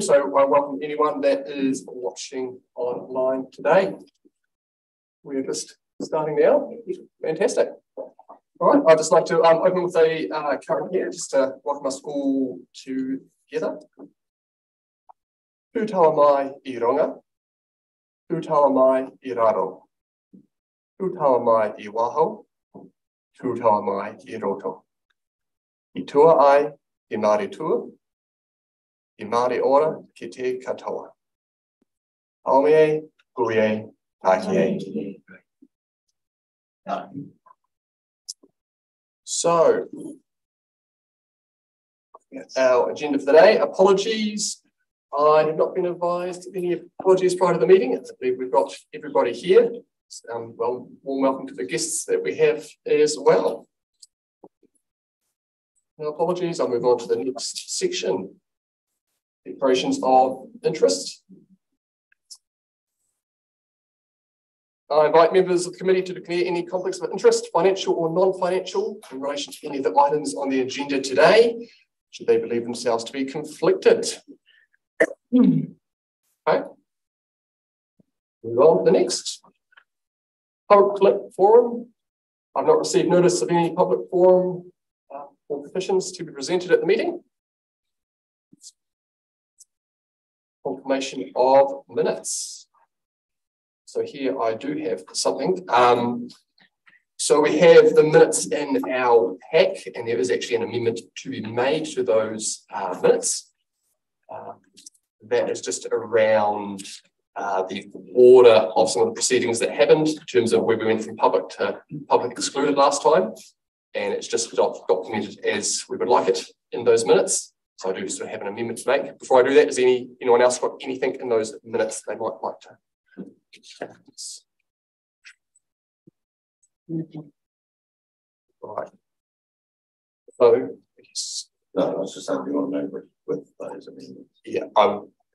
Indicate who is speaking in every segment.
Speaker 1: So I welcome anyone that is watching online today. We're just starting now. Fantastic. All right, I'd just like to open with a current year, just to welcome us all together. Tūtaua mai I ronga, tūtaua mai I raro, tūtaua mai I waho, tūtaua mai I roto. I tua ai, I Māori tua, I Māori ora ki te katoa. Aomie, guie, takie. So, our agenda for the day. Apologies. I have not been advised of any apologies prior to the meeting. We've got everybody here. Well, warm welcome to the guests that we have as well. No apologies. I'll move on to the next section. Declarations of interest. I invite members of the committee to declare any conflicts of interest, financial or non-financial, in relation to any of the items on the agenda today, should they believe themselves to be conflicted. Okay. Move on to the next. Public forum. I've not received notice of any public forum or petitions to be presented at the meeting. Confirmation of minutes. So here I do have something. So we have the minutes in our pack, and there is actually an amendment to be made to those minutes. That is just around the order of some of the proceedings that happened in terms of where we went from public to public excluded last time. And it's just documented as we would like it in those minutes. So I do sort of have an amendment to make. Before I do that, does anyone else got anything in those minutes they might like to? Right. So,
Speaker 2: no, I was just saying, you want to know with those amendments.
Speaker 1: Yeah.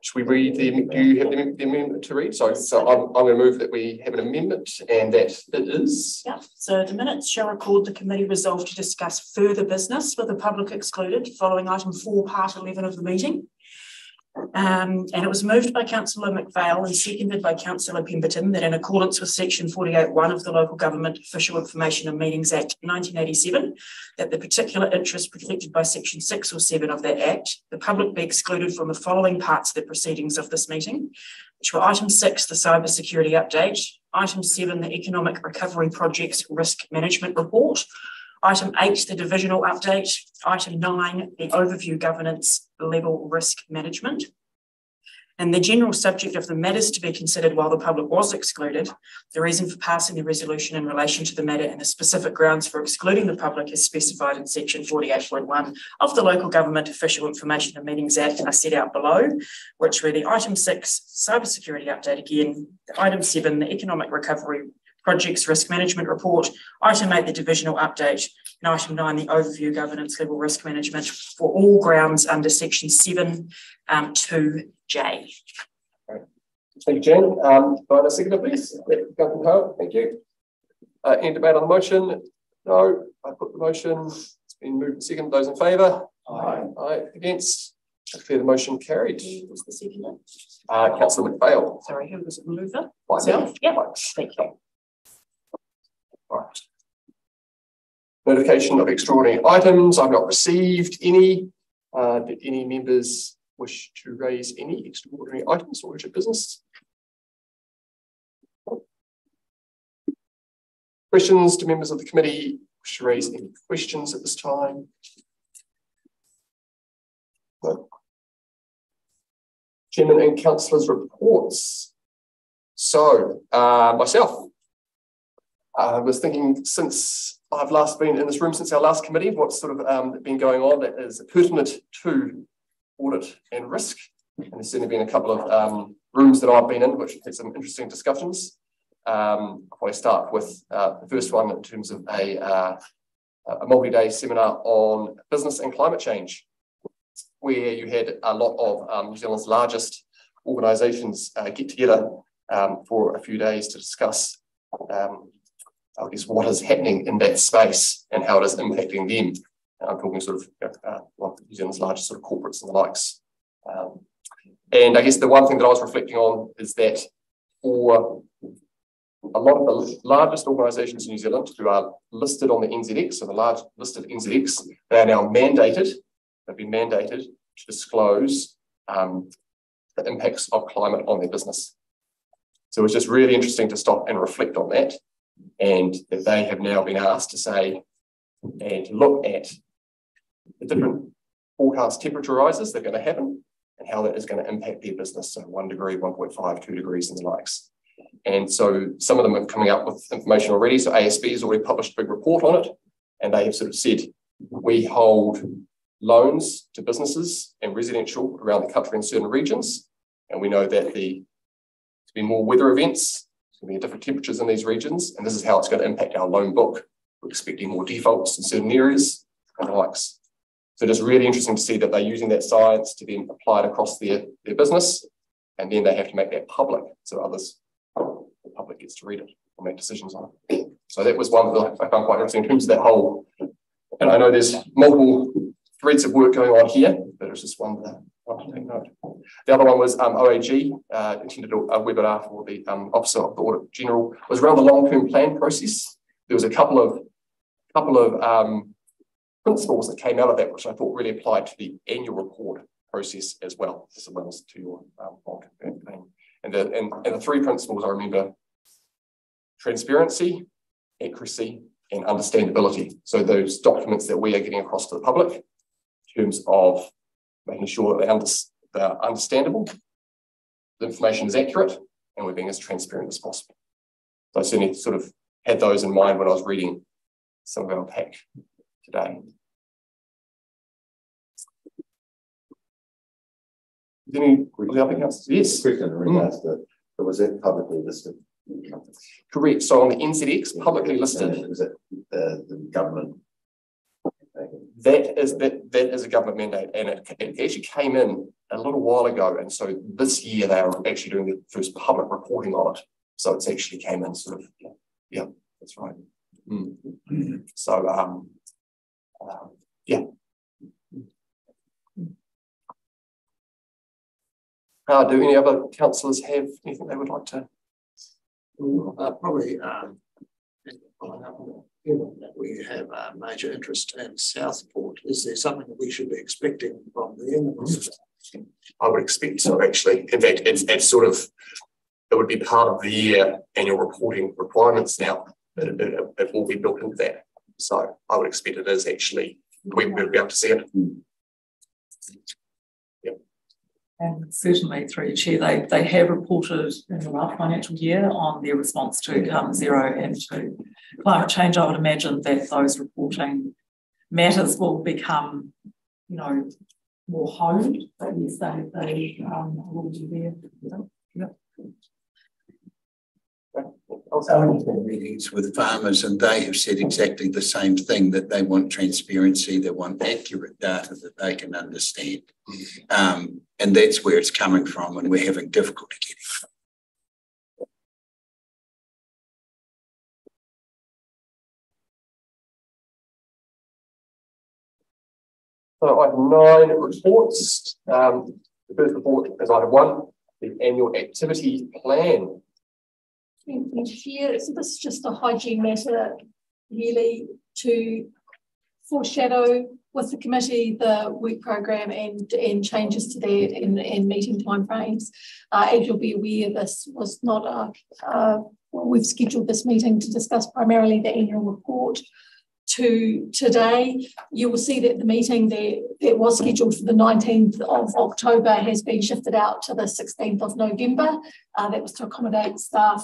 Speaker 1: Should we read the? Do you have the amendment to read? So I'm going to move that we have an amendment, and that it is.
Speaker 3: Yeah. So the minutes shall record the committee resolved to discuss further business with the public excluded following item 4, part 11 of the meeting. And it was moved by Councillor McVale and seconded by Councillor Pemberton that in accordance with section 48(1) of the Local Government Official Information and Meetings Act 1987, that the particular interest protected by section 6 or 7 of that act, the public be excluded from the following parts of the proceedings of this meeting, which were item 6, the cyber security update, item 7, the economic recovery projects risk management report, item 8, the divisional update, item 9, the overview governance level risk management. And the general subject of the matters to be considered while the public was excluded, the reason for passing the resolution in relation to the matter and the specific grounds for excluding the public is specified in section 48.1 of the Local Government Official Information and Meetings Act are set out below, which were the item 6, cybersecurity update again, item 7, the economic recovery projects risk management report, item 8, the divisional update, and item 9, the overview governance level risk management for all grounds under section 7 2J.
Speaker 1: Right. Thank you, Jen. Find a seconder, please. Thank you. Any debate on the motion? No. I put the motion. It's been moved and seconded. Those in favour? Aye. Aye. Against? I declare the motion carried.
Speaker 3: Who was the seconder?
Speaker 1: Councillor McVale.
Speaker 3: Sorry, who was the mover?
Speaker 1: Myself.
Speaker 3: Yeah. Thank you.
Speaker 1: Right. Notification of extraordinary items. I've not received any. Did any members wish to raise any extraordinary items or urgent business? Questions to members of the committee? Wish to raise any questions at this time? No. Chairman and councillors' reports. So, myself. I was thinking, since I've last been in this room since our last committee, what's sort of been going on that is pertinent to audit and risk. And there's certainly been a couple of rooms that I've been in, which have had some interesting discussions. I'll probably start with the first one in terms of a multi-day seminar on business and climate change, where you had a lot of New Zealand's largest organisations get together for a few days to discuss I guess what is happening in that space and how it is impacting them. I'm talking sort of New Zealand's largest sort of corporates and the likes. And I guess the one thing that I was reflecting on is that for a lot of the largest organisations in New Zealand who are listed on the NZX, so the large listed NZX, they are now mandated, they've been mandated to disclose the impacts of climate on their business. So it's just really interesting to stop and reflect on that, and that they have now been asked to say and look at the different forecast temperature rises that are going to happen and how that is going to impact their business. So 1 degree, 1.5, 2 degrees and the likes. And so some of them are coming up with information already. So ASB has already published a big report on it, and they have sort of said, we hold loans to businesses and residential around the country in certain regions. And we know that there's been more weather events, there's going to be different temperatures in these regions, and this is how it's going to impact our loan book. We're expecting more defaults in certain areas and the likes. So just really interesting to see that they're using that science to then apply it across their business, and then they have to make that public so the public gets to read it and make decisions on it. So that was one that I found quite interesting in terms of that whole, and I know there's multiple threads of work going on here, but it was just one that I wanted to take note. The other one was OAG, attended a webinar for the Officer of the Audit General, was around the long-term plan process. There was a couple of principles that came out of that, which I thought really applied to the annual report process as well as to your long-term plan. And the three principles I remember: transparency, accuracy, and understandability. So those documents that we are getting across to the public in terms of making sure that they're understandable, the information is accurate, and we're being as transparent as possible. So I certainly sort of had those in mind when I was reading some of our pack today. Anything else? Yes.
Speaker 2: Question in regards to, was that publicly listed?
Speaker 1: Correct. So on the NZX, publicly listed.
Speaker 2: Is it the government?
Speaker 1: That is a government mandate, and it actually came in a little while ago, and so this year they are actually doing the first public reporting on it. So it's actually came in sort of, yeah, that's right. So yeah. Do any other councillors have anything they would like to?
Speaker 4: Probably following up on that we have a major interest in Southport. Is there something that we should be expecting from them?
Speaker 1: I would expect so, actually. In fact, it's sort of, it would be part of the annual reporting requirements now. It will be built into that. So I would expect it is actually, we'll be able to see it.
Speaker 5: And certainly through your chair, they have reported in the last financial year on their response to Carbon Zero and to climate change. I would imagine that those reporting matters will become, more honed. But yes, they will be there. Yep.
Speaker 6: I've been meetings with farmers, and they have said exactly the same thing, that they want transparency, they want accurate data that they can understand. And that's where it's coming from, and we're having difficulty getting it.
Speaker 1: So item 9, reports. The first report is item 1, the annual activity plan.
Speaker 7: Thank you. So this is just a hygiene matter, really, to foreshadow with the committee the work program and changes to that and meeting timeframes. As you'll be aware, this was not we've scheduled this meeting to discuss primarily the annual report. Today, you will see that the meeting that was scheduled for the 19th of October has been shifted out to the 16th of November. That was to accommodate staff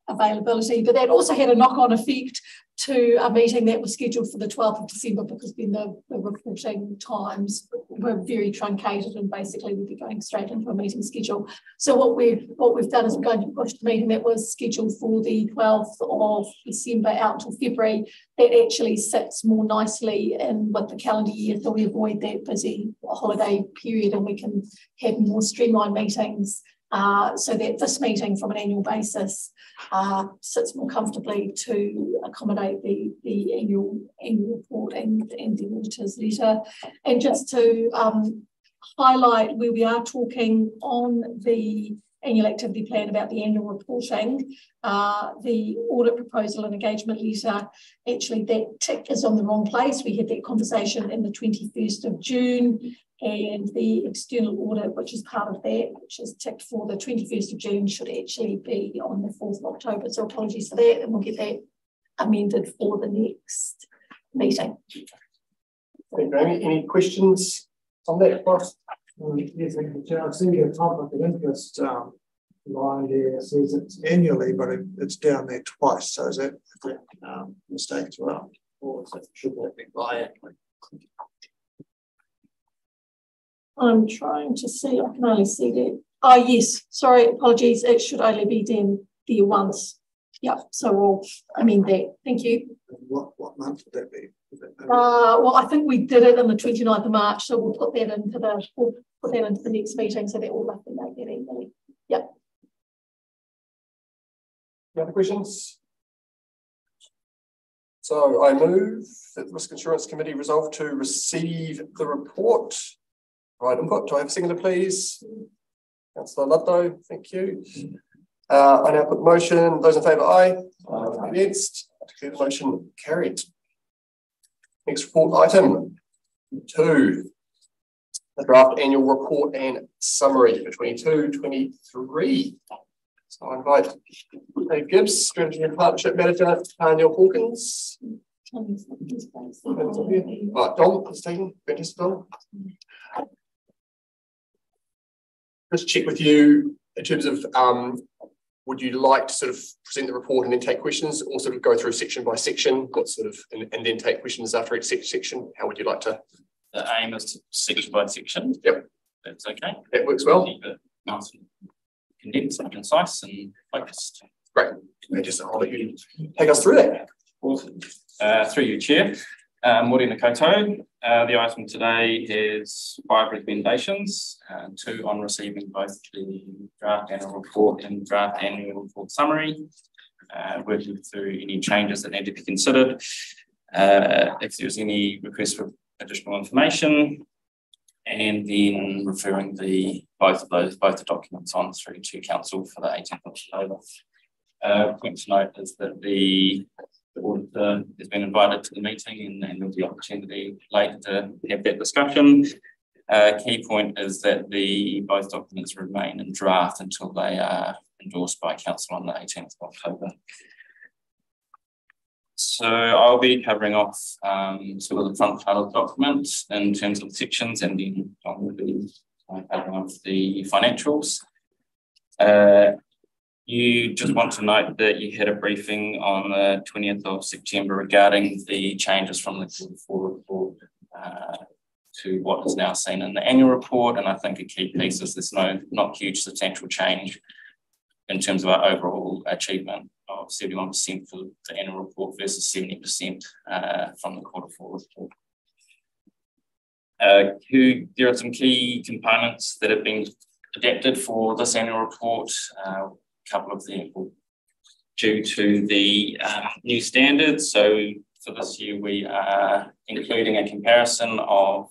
Speaker 7: availability, but that also had a knock-on effect to a meeting that was scheduled for the 12th of December, because then the reporting times were very truncated and basically we'd be going straight into a meeting schedule. So what we've done is we're going to push the meeting that was scheduled for the 12th of December out till February. That actually sits more nicely in with the calendar year, so we avoid that busy holiday period and we can have more streamlined meetings. So that this meeting from an annual basis sits more comfortably to accommodate the annual report and the auditor's letter. And just to highlight where we are talking on the annual activity plan about the annual reporting. The audit proposal and engagement letter, actually that tick is on the wrong place. We had that conversation in the 21st of June, and the external audit, which is part of that, which is ticked for the 21st of June, should actually be on the 4th of October. So apologies for that, and we'll get that amended for the next meeting.
Speaker 1: Thank you, Amy. Any questions on that, Boris?
Speaker 4: Yes, thank you, Chair. I see your conflict of interest line there says it's annually, but it's down there twice. So is that mistake as well? Or should that be biannually?
Speaker 7: I'm trying to see, I can only see that. Oh, yes, sorry, apologies. It should only be done there once. Yep, so we'll amend that. Thank you.
Speaker 4: What month would that be?
Speaker 7: Well, I think we did it on the 29th of March, so we'll put that into the next meeting, so that will roughly make that annually. Yep.
Speaker 1: Any other questions? So I move that the Risk Insurance Committee resolve to receive the report. Right input. Do I have a seconder, please? Councillor Ludlow, thank you. I now put the motion. Those in favour, aye. Aye. Against? I declare the motion carried. Next report item 2. The draft annual report and summary for 22-23. So I invite Dave Gibbs, Strategy and Partnership Manager, Neil Hawkins. Dom is taken. Fantastic, Dom. Just check with you in terms of would you like to sort of present the report and then take questions, or sort of go through section by section, what sort of and then take questions after each section? How would you like to?
Speaker 8: The aim is to section by section.
Speaker 1: Yep.
Speaker 8: That's okay.
Speaker 1: That works well.
Speaker 8: Keep it nice and condensed and concise and focused.
Speaker 1: Great. I'll let you take us through that.
Speaker 8: Awesome. Through you, Chair. Morena koutou. The item today is 5 recommendations, 2 on receiving both the draft annual report and draft annual report summary, working through any changes that need to be considered. If there's any request for additional information, and then referring both the documents on through to Council for the 18th of October. Point to note is that the auditor has been invited to the meeting, and there'll be opportunity later to have that discussion. Key point is that both documents remain in draft until they are endorsed by Council on the 18th of October. So I'll be covering off sort of the front part of the document in terms of the sections, and then I'll be covering off the financials. You just want to note that you had a briefing on the 20th of September regarding the changes from the Q4 report to what is now seen in the annual report, and I think a key piece is there's not huge substantial change in terms of our overall achievement of 71% for the annual report versus 70% from the Q4 report. There are some key components that have been adapted for this annual report. A couple of them due to the new standards. So for this year, we are including a comparison of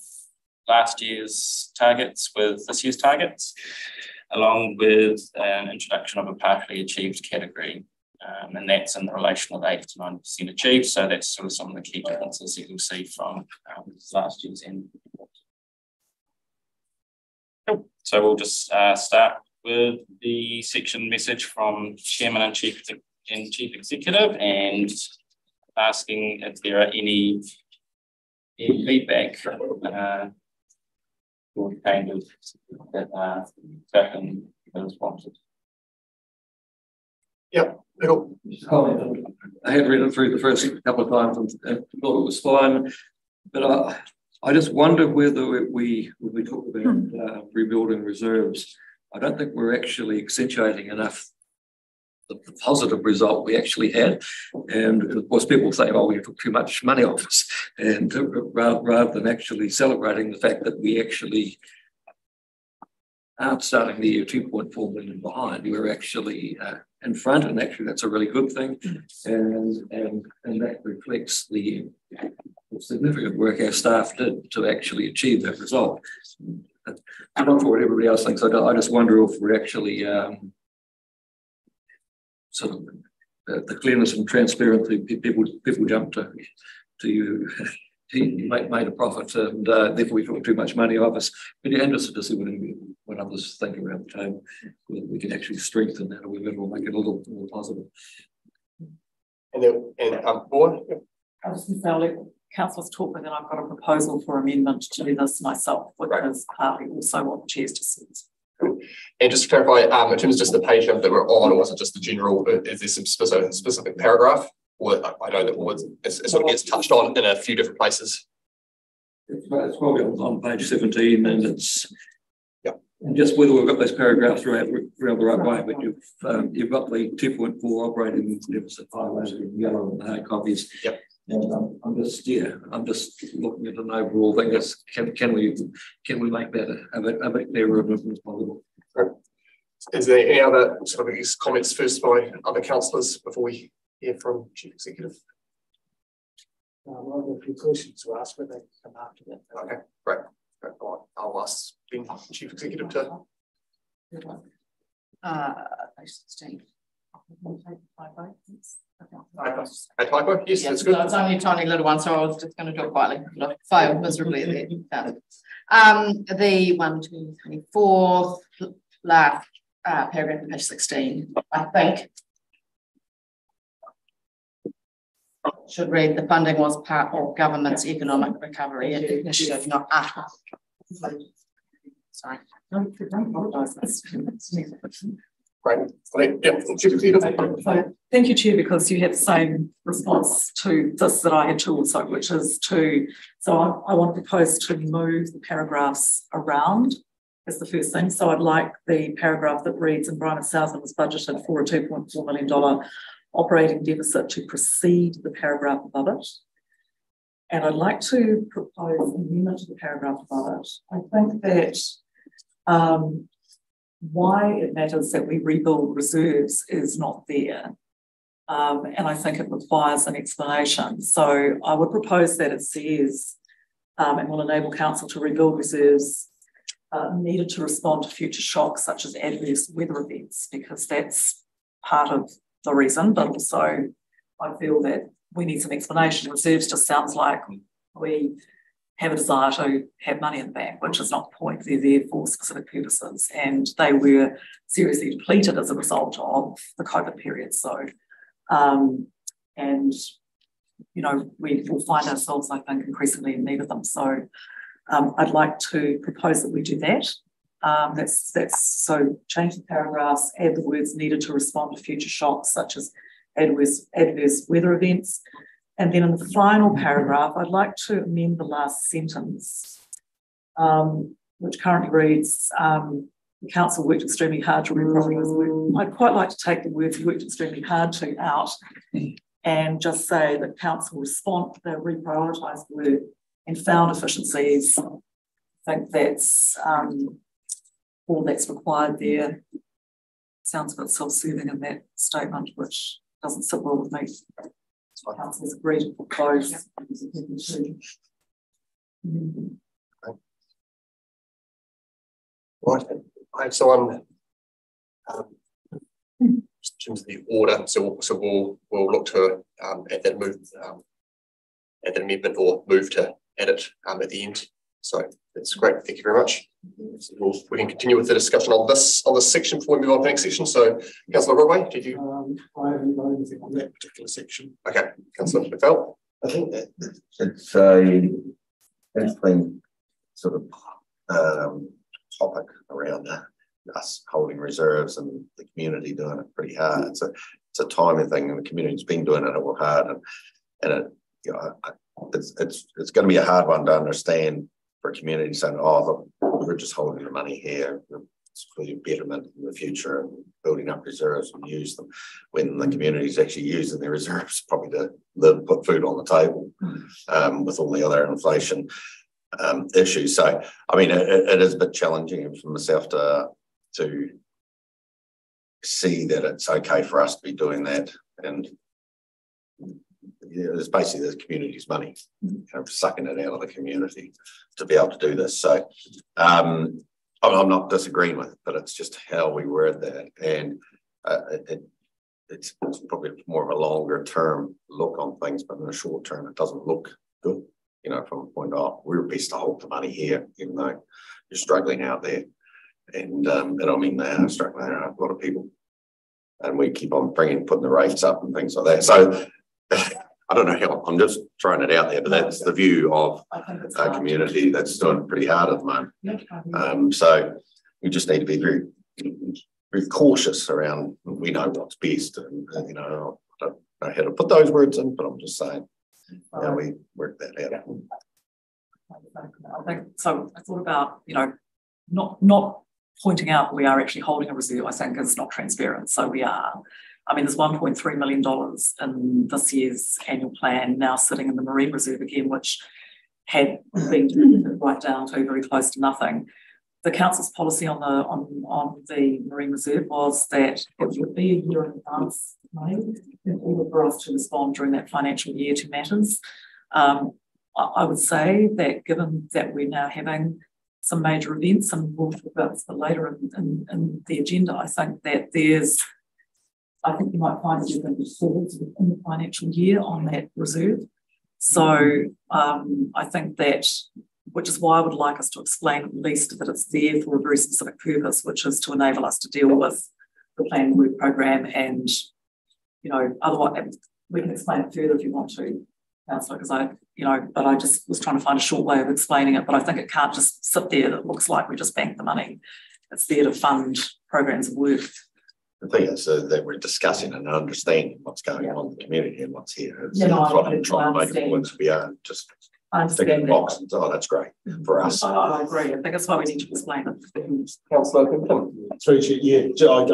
Speaker 8: last year's targets with this year's targets, along with an introduction of a partially achieved category. And that's in the relation of 80 to 90% achieved. So that's sort of some of the key differences that you'll see from last year's end. So we'll just start with the section message from Chairman and Chief Executive, and asking if there are any feedback or changes that are taken as wanted.
Speaker 1: Yeah,
Speaker 9: I had read it through the first couple of times and thought it was fine, but I just wonder whether when we talk about rebuilding reserves, I don't think we're actually accentuating enough the positive result we actually had. And of course, people say, oh, we took too much money off us. And rather than actually celebrating the fact that we actually aren't starting the year 2.4 million behind, we're actually in front, and actually that's a really good thing. And that reflects the significant work our staff did to actually achieve that result. I'm not for what everybody else thinks. I just wonder if we're actually sort of the clearness and transparency people jump to you. He made a profit, and therefore we took too much money off us. But you're interested to see what others think around the table, whether we can actually strengthen that, or whether we'll make it a little more positive.
Speaker 1: Board.
Speaker 5: I was going to say, I'll let councillors talk, but then I've got a proposal for amendment to do this myself, which is partly also what the chair's just said.
Speaker 1: And just to clarify, in terms of just the page number that we're on, or was it just the general? Is there some specific paragraph? Or I know that it sort of gets touched on in a few different places.
Speaker 9: It's probably on page 17, and it's and just whether we've got those paragraphs around the right way. But you've got the 2.4 operating deficit highlighted in yellow in the hard copies.
Speaker 1: Yep.
Speaker 9: And I'm just looking at an overall thing. Can we make that a bit clearer as possible?
Speaker 1: Is there any other sort of comments first by other councillors before we hear from Chief Executive?
Speaker 4: Well, there are a few questions to ask, but they can come after that.
Speaker 1: Okay, great. I'll ask the Chief Executive to.
Speaker 3: Page 16.
Speaker 1: A typo? Yes, that's good.
Speaker 10: No, it's only a tiny little one, so I was just going to do it quietly. I failed miserably there. The 1, 2, 3, 4 last paragraph on page 16, I think, should read: the funding was part of government's economic recovery initiative, not sorry.
Speaker 1: Great. Yeah.
Speaker 5: So thank you, Chair, because you had the same response to this that I had to also, which is so I want to propose to move the paragraphs around as the first thing. So I'd like the paragraph that reads: Environment Southland was budgeted for a $2.4 million operating deficit to precede the paragraph above it. And I'd like to propose an amendment to the paragraph above it. I think that why it matters that we rebuild reserves is not there. And I think it requires an explanation. So I would propose that it says, and will enable council to rebuild reserves needed to respond to future shocks such as adverse weather events, because that's part of the reason, but also I feel that we need some explanation. Reserves just sounds like we have a desire to have money in the bank, which is not the point. They're there for specific purposes, and they were seriously depleted as a result of the COVID period. So, and you know, we will find ourselves, I think, increasingly in need of them. So, I'd like to propose that we do that. So change the paragraphs, add the words needed to respond to future shocks such as adverse weather events. And then in the final paragraph, I'd like to amend the last sentence, which currently reads, the council worked extremely hard to reprofit. I'd quite like to take the words worked extremely hard to out and just say that council reprioritised work and found efficiencies. I think that's all that's required there. Sounds a bit self-soothing in that statement, which doesn't sit well with me. Council's agreed to propose.
Speaker 1: Right. I have someone in terms of the order, so we'll look to add that add that amendment or move to add it at the end. So that's great. Thank you very much. So we can continue with the discussion on this section before we move on to the next section. So, Councillor Ridgway, did you?
Speaker 4: I haven't got anything on that particular section.
Speaker 1: Okay, Councillor McPhail.
Speaker 2: I think that it's a interesting sort of topic around us holding reserves and the community doing it pretty hard. It's a timing thing, and the community's been doing it hard, and it, you know, it's going to be a hard one to understand for a community saying, "Oh, look, we're just holding the money here. It's for your betterment in the future and building up reserves and use them," when the community is actually using their reserves probably to live, put food on the table, with all the other inflation issues. So, I mean, it is a bit challenging for myself to see that it's okay for us to be doing that, and it's basically the community's money, sucking it out of the community to be able to do this. So I'm not disagreeing with it, but it's just how we word that. And it's probably more of a longer term look on things, but in the short term, it doesn't look good, from a point of, we're best to hold the money here, even though you're struggling out there. And I mean, they are struggling, there are a lot of people. And we keep on putting the rates up and things like that. So I don't know how, I'm just throwing it out there, but that's the view of our community that's doing pretty hard at the moment. So we just need to be very, very cautious around, we know what's best. And I don't know how to put those words in, but I'm just saying how we work that out.
Speaker 5: I think so. I thought about, not pointing out we are actually holding a reserve, I think is not transparent. So we are. I mean, there's $1.3 million in this year's annual plan now sitting in the Marine Reserve again, which had been right down to very close to nothing. The council's policy on the Marine Reserve was that it would be a year in advance money in order for us to respond during that financial year to matters. I would say that given that we're now having some major events, and we'll talk about this a bit later in the agenda, I think that I think you might find that you're going to be forward in the financial year on that reserve. So I think that, which is why I would like us to explain at least that it's there for a very specific purpose, which is to enable us to deal with the planned work program. And, otherwise we can explain it further if you want to, Councillor, because but I just was trying to find a short way of explaining it. But I think it can't just sit there that looks like we just banked the money. It's there to fund programs of work.
Speaker 2: The thing is that we're discussing and understanding what's going on in the community and what's here.
Speaker 5: It's
Speaker 2: trying to make it work. We are just ticking boxes. Oh, that's great for us.
Speaker 5: I agree. I think that's why we need to explain it.
Speaker 1: Councillor,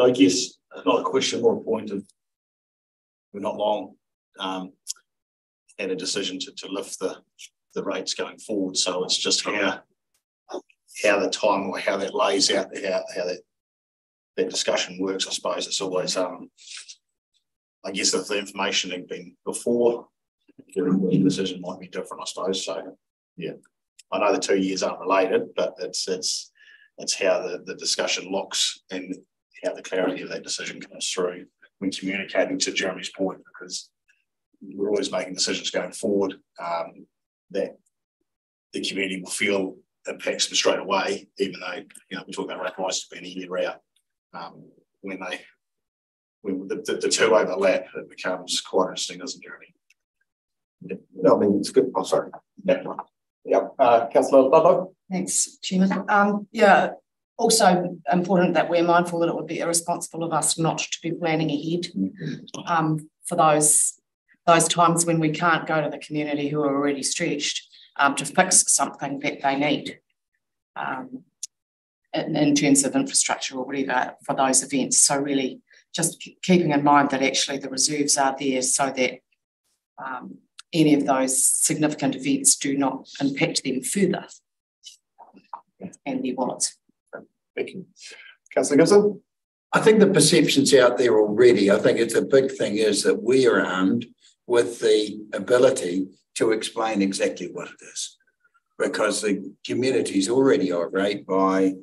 Speaker 11: I guess not a question, more a point of we're not long had a decision to lift the rates going forward. So it's just how the time or how that lays out, how that discussion works. I suppose it's always I guess if the information had been before, the decision might be different, I suppose. So yeah, I know the 2 years aren't related, but it's how the discussion looks and how the clarity of that decision comes through when communicating, to Jeremy's point, because we're always making decisions going forward that the community will feel impacts them straight away, even though we talk about rate rises being a year out. When the two overlap, it becomes quite interesting, doesn't it, Jeremy?
Speaker 2: No, I mean, it's good. Oh, sorry.
Speaker 1: Councillor Ludlow.
Speaker 10: Thanks, Chairman. Also important that we're mindful that it would be irresponsible of us not to be planning ahead for those times when we can't go to the community who are already stretched to fix something that they need in terms of infrastructure or whatever for those events. So really just keeping in mind that actually the reserves are there so that any of those significant events do not impact them further and their wallets.
Speaker 1: Thank you. Councillor Gibson?
Speaker 6: I think the perception's out there already. I think it's a big thing is that we are armed with the ability to explain exactly what it is, because the community's already irate by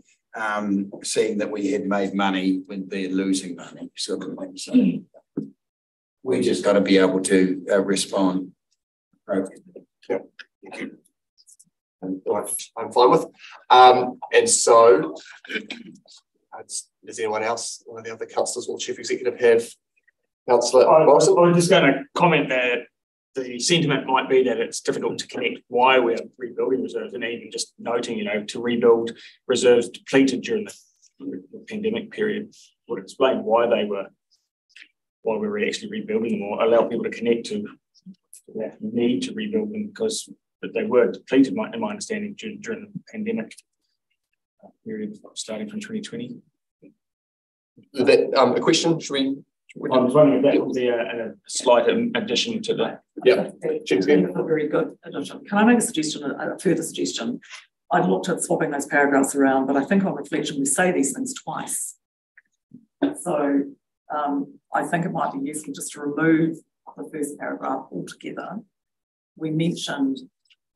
Speaker 6: seeing that we had made money when they're losing money, sort of thing. So we just got to be able to respond appropriately.
Speaker 1: Yeah. Thank you. I'm fine with. And so, does anyone else, one of the other councillors or chief executive, have Councillor Morrison?
Speaker 12: I'm just going to comment that the sentiment might be that it's difficult to connect why we're rebuilding reserves, and even just noting, to rebuild reserves depleted during the pandemic period would explain why we were actually rebuilding them, or allow people to connect to that need to rebuild them, because they were depleted, in my understanding, during the pandemic period starting from 2020.
Speaker 1: A question? Should we?
Speaker 12: I was wondering if that would be a slight addition to that.
Speaker 1: Yeah,
Speaker 5: very good addition. Can I make a further suggestion? I'd looked at swapping those paragraphs around, but I think on reflection we say these things twice. So I think it might be useful just to remove the first paragraph altogether, we mentioned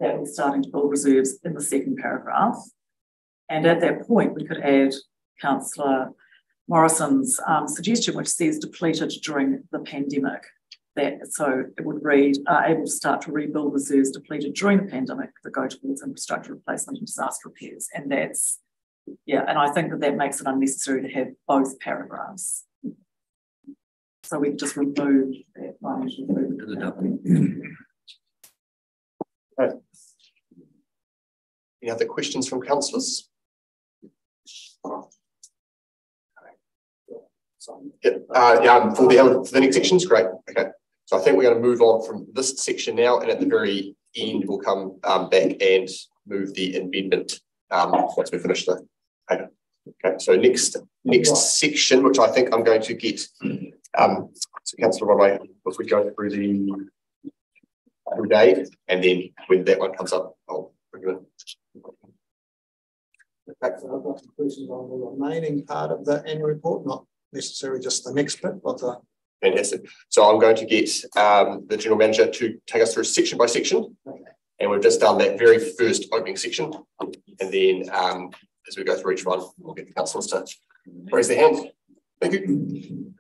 Speaker 5: that we're starting to build reserves in the second paragraph. And at that point, we could add Councillor Morrison's suggestion, which says depleted during the pandemic. So it would read, able to start to rebuild reserves depleted during the pandemic that go towards infrastructure replacement and disaster repairs. And that's, yeah, and I think that makes it unnecessary to have both paragraphs. So we could just remove that financial improvement to the double.
Speaker 1: Right. Any other questions from councillors? For the next sections, great. Okay, so I think we're going to move on from this section now, and at the very end we'll come back and move the amendment once we finish the paper. Okay, so next section, which I think I'm going to get so Councillor Rodway, if we go through the day, and then when that one comes up, I'll bring it in.
Speaker 4: I've got some questions on the remaining part of the annual report, not necessarily just the next bit, but the...
Speaker 1: Fantastic. So I'm going to get the General Manager to take us through section by section. Okay. And we've just done that very first opening section. And then as we go through each one, we'll get the councillors to raise their hand. Thank you.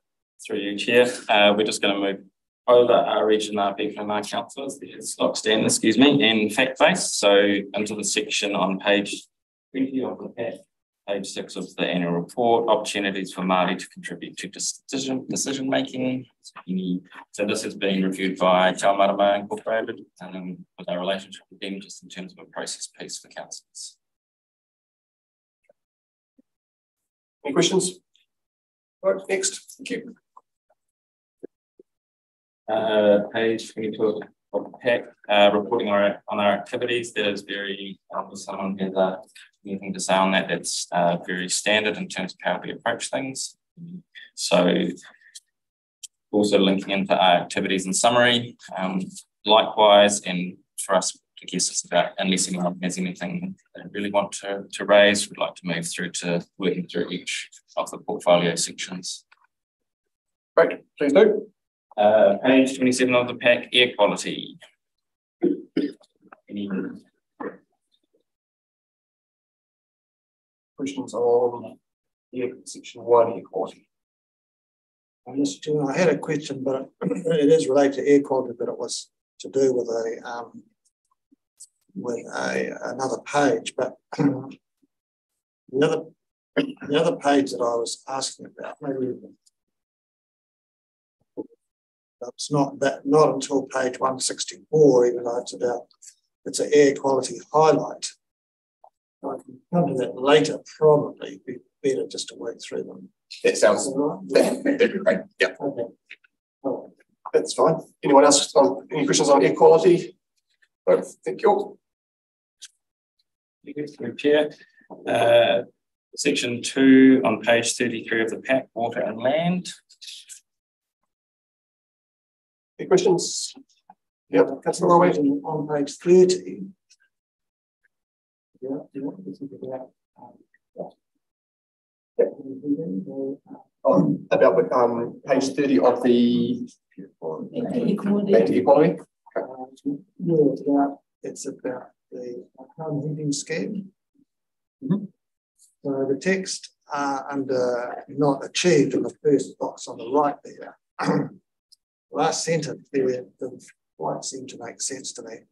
Speaker 8: Through you, Chair. We're just going to move over our region, our people and our councillors, the stock stand, excuse me, and fact base. So into the section on page 20 of the pack, page 6 of the annual report, opportunities for Māori to contribute to decision making. So this has been reviewed by Te Ao Marama Incorporated with our relationship with them, just in terms of a process piece for councillors.
Speaker 1: Any questions? Right, next. Thank you.
Speaker 8: Page 22 of the pack, reporting on our activities. That is very, if someone has anything to say on that, that's very standard in terms of how we approach things. So also linking into our activities in summary. Likewise, and for us, I guess it's about, unless anyone has anything they really want to raise, we'd like to move through to working through each of the portfolio sections.
Speaker 1: Great, please do.
Speaker 8: Page 27 of the pack, air quality. Any
Speaker 1: questions on section 1, air quality?
Speaker 4: I had a question, but it is related to air quality, but it was to do with another page. But the other page that I was asking about, maybe it's not until page 164, even though it's an air quality highlight. I can come to that later, probably. It'd be better just to work through them.
Speaker 1: That sounds that'd be great. Yeah. Okay. Oh, that's fine. Anyone else any questions on air quality? No, thank you.
Speaker 8: Chair. Section 2 on page 33 of the pack, water and land.
Speaker 1: Any questions? Yeah, Councillor Rodway.
Speaker 4: On page 30. Yeah, do you want to think about
Speaker 1: about page 30 of the equality.
Speaker 4: It's about the home heating scheme. Mm-hmm. So the text under not achieved in the first box on the right there. Last sentence there doesn't quite seem to make sense to me.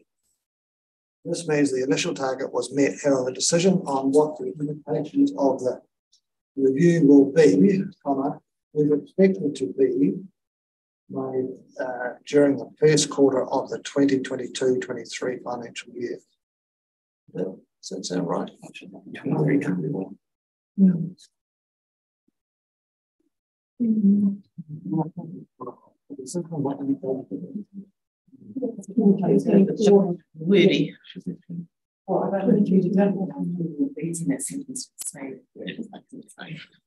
Speaker 4: This means the initial target was met, however, decision on what the implications of the review will be, we've expected to be made during the first quarter of the 2022-23 financial year. Does that sound right?
Speaker 5: Wordy.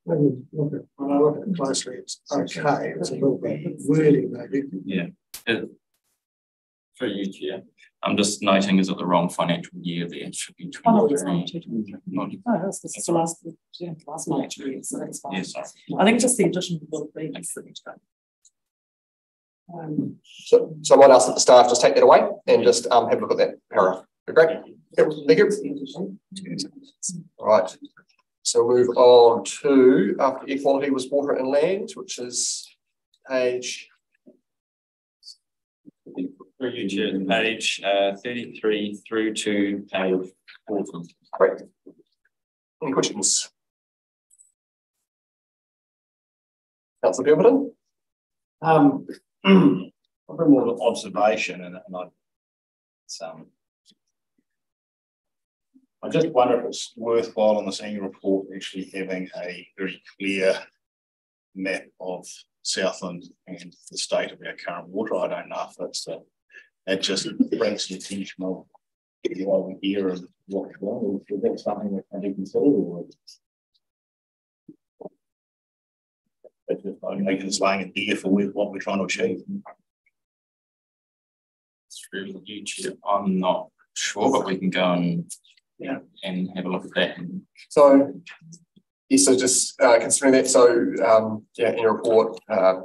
Speaker 5: When I
Speaker 4: look at it closely, it's okay. It's a little bit wordy, maybe.
Speaker 8: Yeah. For you, Chair. I'm just noting, is it the wrong financial year there? It should be 2023.
Speaker 5: This is the last financial year, so that's fine.
Speaker 8: Yes,
Speaker 5: I think just the addition will be.
Speaker 1: So I might ask that the staff just take that away and just have a look at that paragraph. Great. Yep. Thank you. All right. So we'll move on to after equality was water and land, which is page.
Speaker 8: Through you, Chair, page 33 through to page 40.
Speaker 1: Great. Any questions? Councillor Pemberton?
Speaker 11: A bit more of observation, and I just wonder if it's worthwhile on this annual report actually having a very clear map of Southland and the state of our current water. I don't know if that's it just brings the attention of why we're here and what's wrong. Is that something that can be considered? I think it's laying a deer for what we're trying to achieve.
Speaker 8: Through YouTube, I'm not sure, but we can go and have a look at that.
Speaker 1: So, yes, so just considering that, so in your report,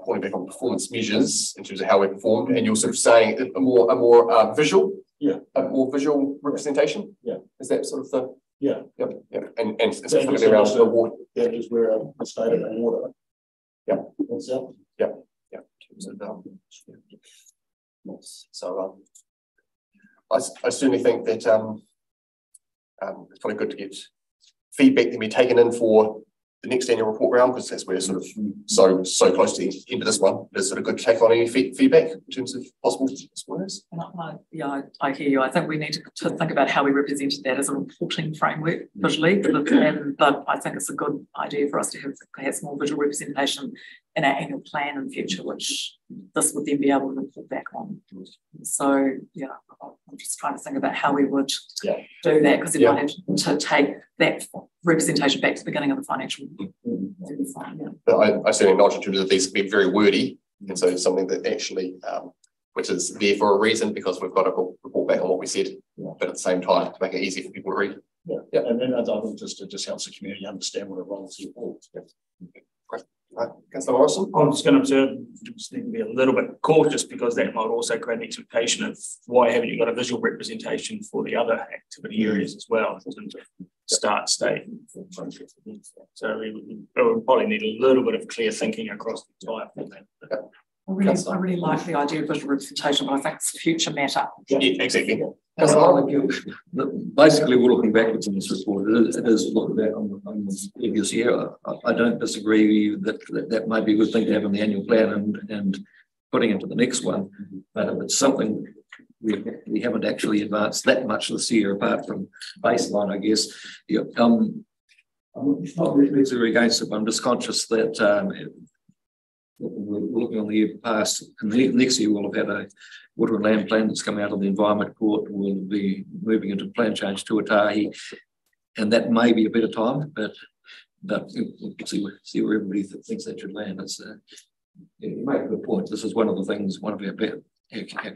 Speaker 1: pointing back on performance measures in terms of how we performed, and you're sort of saying a more visual, a more visual representation. Yeah, is that sort of the and specifically around the water.
Speaker 11: Yeah, just where the state of the water.
Speaker 1: Yeah.
Speaker 11: So
Speaker 1: I certainly think that it's probably good to get feedback that be taken in for the next annual report round, because that's where sort of so close to the end of this one. It's sort of good to take on any feedback in terms of possible spoilers.
Speaker 5: I hear you. I think we need to think about how we represented that as a reporting framework visually, but I think it's a good idea for us to have perhaps more visual representation in our annual plan in the future, which this would then be able to report back on. So yeah, I'm just trying to think about how we would do that, because we might have to take that representation back to the beginning of the financial year.
Speaker 1: But I certainly acknowledge in terms of these being very wordy, and so it's something that actually which is there for a reason, because we've got to report back on what we said, but at the same time to make it easy for people to read.
Speaker 11: And then I think it just helps the community understand what it rolls report.
Speaker 1: Right. Councillor Morrison?
Speaker 12: I'm just going to observe, just need to be a little bit cautious, because that might also create an expectation of why haven't you got a visual representation for the other activity areas as well, in terms of start, state. So we probably need a little bit of clear thinking across the entire thing.
Speaker 5: I really like the idea of visual representation, but I think it's a future matter.
Speaker 1: Yeah, exactly.
Speaker 9: Basically, we're looking backwards in this report. It is looking back on the previous year. I don't disagree that may be a good thing to have in the annual plan and putting into the next one. But if it's something we haven't actually advanced that much this year, apart from baseline, I guess. I'm not really against it, but I'm just conscious that we're looking on the year past, and the next year we'll have had a water and land plan that's coming out of the Environment Court. We'll be moving into plan change tuatahi, and that may be a better time, but we'll see where everybody thinks that should land. You make a good point. This is one of the things, one of our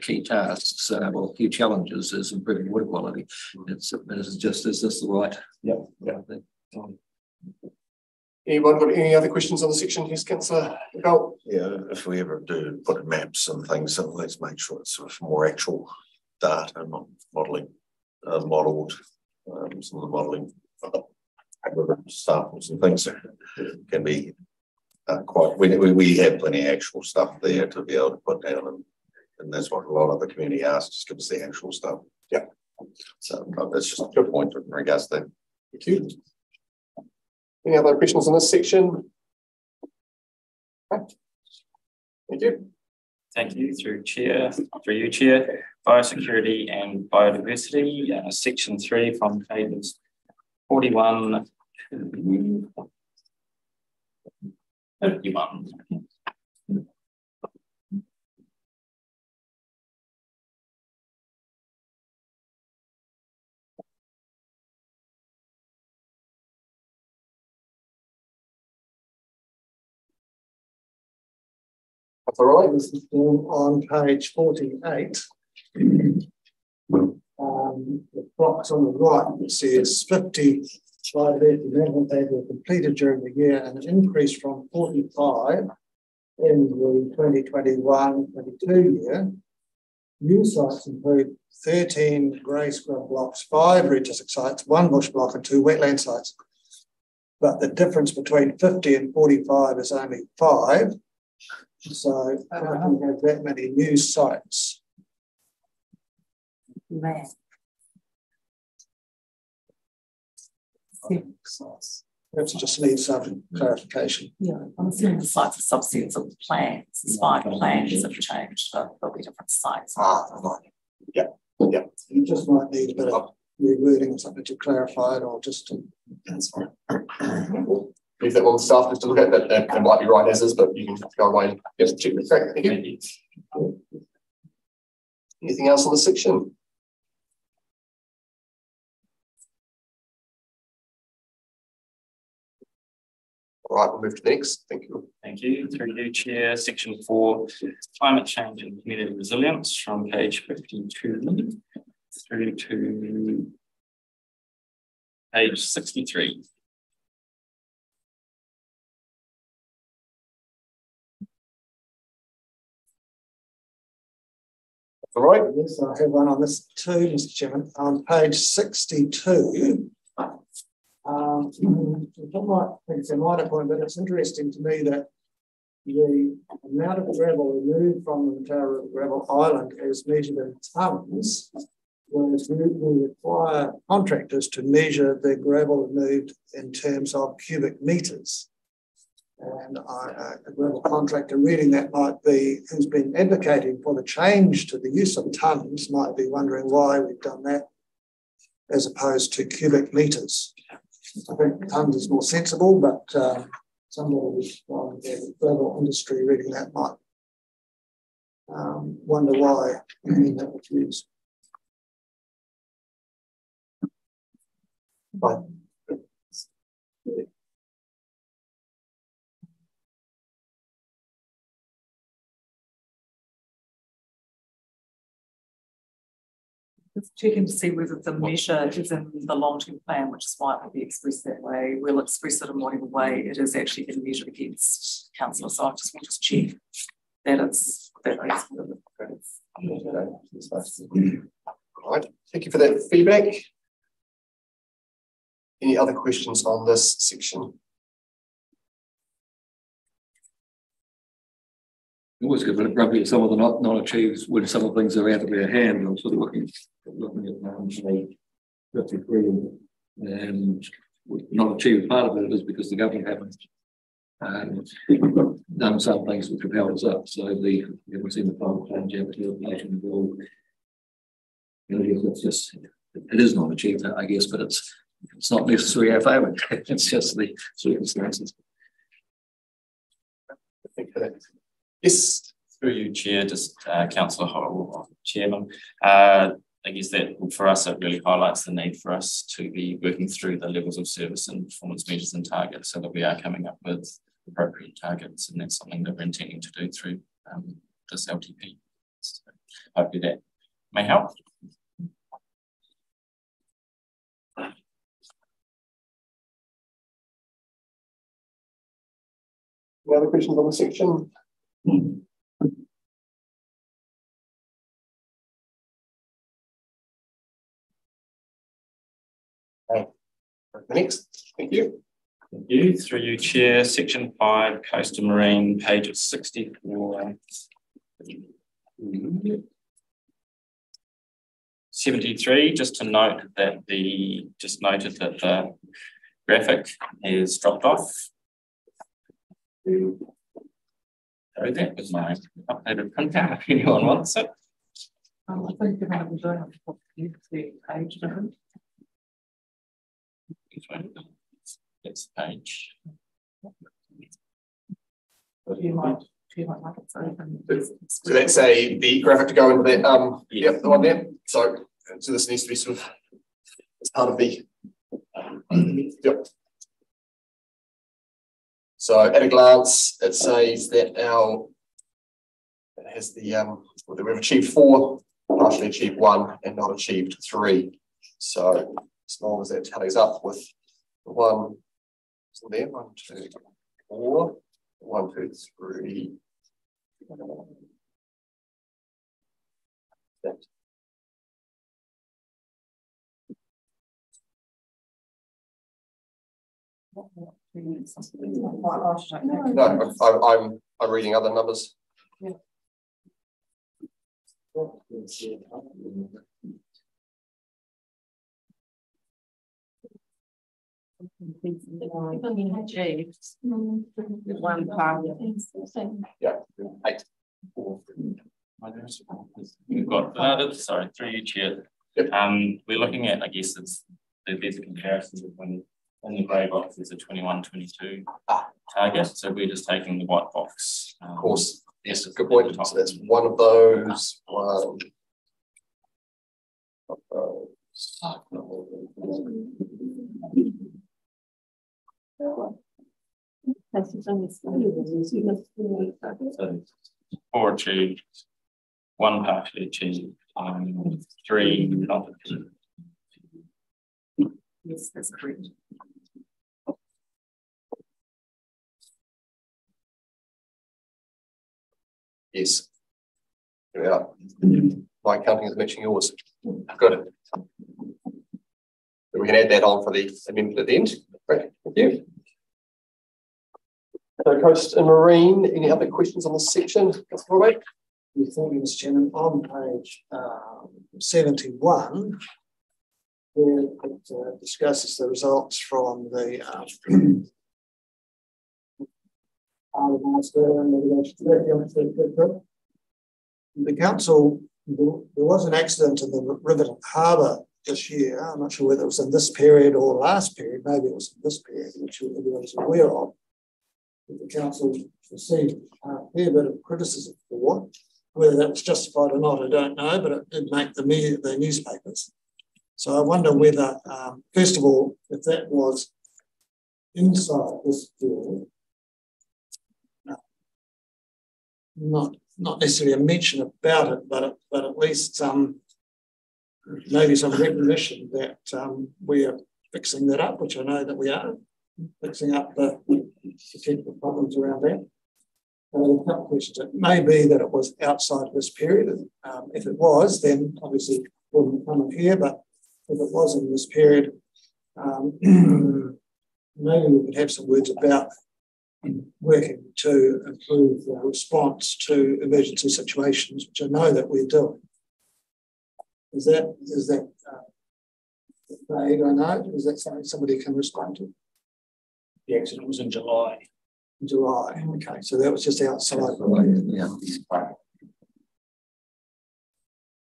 Speaker 9: key tasks, key challenges is improving water quality. Is this the right?
Speaker 1: Anyone got any other questions on the section? Yes, Councillor Bell.
Speaker 2: Yeah, if we ever do put maps and things, let's make sure it's sort of more actual data, not modelling, modelled, some of the modelling samples and things can be quite. We have plenty of actual stuff there to be able to put down, and that's what a lot of the community asks. Just give us the actual stuff. Yeah. So that's just a good point in regards to that.
Speaker 1: Thank you. Any other questions on this section? Okay. Thank you.
Speaker 8: Thank you. Through you, Chair. Biosecurity and biodiversity, section 3 from pages 41 to 51.
Speaker 1: That's all right.
Speaker 4: This is on page 48. The box on the right says 50 biodiversity management data were completed during the year, and an increase from 45 in the 2021-22 year, new sites include 13 grey scrub blocks, 5 registic sites, 1 bush block and 2 wetland sites. But the difference between 50 and 45 is only 5. So how can we have that many new sites? Perhaps just need some clarification.
Speaker 5: Yeah, I'm assuming the sites are subsets of the plans. Despite plans have changed, so there'll be different sites.
Speaker 1: Right. Yeah.
Speaker 4: You just might need a bit of rewording or something to clarify it, or just to.
Speaker 1: That's fine. Leave that one with staff just to look at that. It might be right as is, but you can go away and just check the correct. Thank you. Anything else on the section? All right, we'll move to the next. Thank you.
Speaker 8: Thank you. Through you, Chair. Section 4, climate change and community resilience, from page 52 through to page 63.
Speaker 1: All right.
Speaker 4: Yes, I have one on this too, Mr. Chairman. On page 62, it's a minor point, but it's interesting to me that the amount of gravel removed from the Mataura River Gravel Island is measured in tonnes, whereas we require contractors to measure the gravel removed in terms of cubic metres. And a gravel contractor reading that might be, who's been advocating for the change to the use of tonnes, might be wondering why we've done that as opposed to cubic metres. I think tonnes is more sensible, but somebody from the gravel industry reading that might wonder why that was used.
Speaker 1: Right.
Speaker 5: Just checking to see whether the measure is in the long-term plan, which is why it will be expressed that way. We'll express it in whatever way it is actually being measured against, councillor. So I just want to check that it's
Speaker 1: Right. Thank you for that feedback. Any other questions on this section?
Speaker 9: It always get a bit grumpy at some of the not achieved when some of the things are out of their hand. I'm sort of looking at say 53 and not achieved. Part of it is because the government haven't done some things which have held us up. So we haven't seen the final change application bill. It's just it is not achieved, I guess, but it's not necessarily our favour. It's just the circumstances.
Speaker 1: Thank you for that.
Speaker 8: Yes, through you, Chair, just Councillor Hall, Chairman. I guess that for us, it really highlights the need for us to be working through the levels of service and performance measures and targets so that we are coming up with appropriate targets, and that's something that we're intending to do through this LTP. So hopefully that may help.
Speaker 1: Any other questions on the section? Okay. Next, thank you.
Speaker 8: Thank you. Through you, Chair. Section 5, Coastal Marine, page 64. 73, just to note that the graphic is dropped off. So that was my updated printout if anyone wants it.
Speaker 5: I think you're going to be doing the page different.
Speaker 8: That's the page.
Speaker 5: You might like it.
Speaker 1: So that's the graphic to go into that. Yep, the one there. So this needs to be sort of as part of the. Yep. So at a glance, it says that it has the that we've achieved 4, partially achieved 1, and not achieved 3. So as long as that tallies up with the 1, so there 1, 2, 4, 1, 2, 3, No, I'm reading other numbers.
Speaker 5: Yeah.
Speaker 10: One part.
Speaker 1: Yeah, 8.
Speaker 8: We've got, sorry, through you, Chair.
Speaker 1: Yep.
Speaker 8: We're looking at, I guess there's a comparison with when in the grey box there's a 21-22 target. So we're just taking the white box.
Speaker 1: Of course, yes, good point. So that's one of those.
Speaker 8: Four achieved, one partially achieved, 3 not achieved.
Speaker 5: Yes, that's correct.
Speaker 1: Yes. Here we are. My counting is matching yours. Good. So we can add that on for the amendment at the end. Great, thank you. So Coast and Marine, any other questions on this section?
Speaker 4: Thank you, Mr. Chairman. On page 71, where it discusses the results from the the council, there was an accident in the Riverton Harbour this year. I'm not sure whether it was in this period or last period, maybe it was in this period, which everyone's aware of. The council received a fair bit of criticism for. Whether that was justified or not, I don't know, but it did make the newspapers. So I wonder whether, first of all, if that was inside this field, not necessarily a mention about it, but at least maybe some recognition that we are fixing that up, which I know that we are, fixing up the potential problems around that. A couple of questions. It may be that it was outside this period. If it was, then obviously it wouldn't come in here, but if it was in this period, maybe we could have some words about working to improve the response to emergency situations, which I know that we're doing. Is that vague? I know. Is that something somebody can respond to?
Speaker 12: The accident was in July.
Speaker 4: July. Okay, so that was just outside.
Speaker 2: Yeah.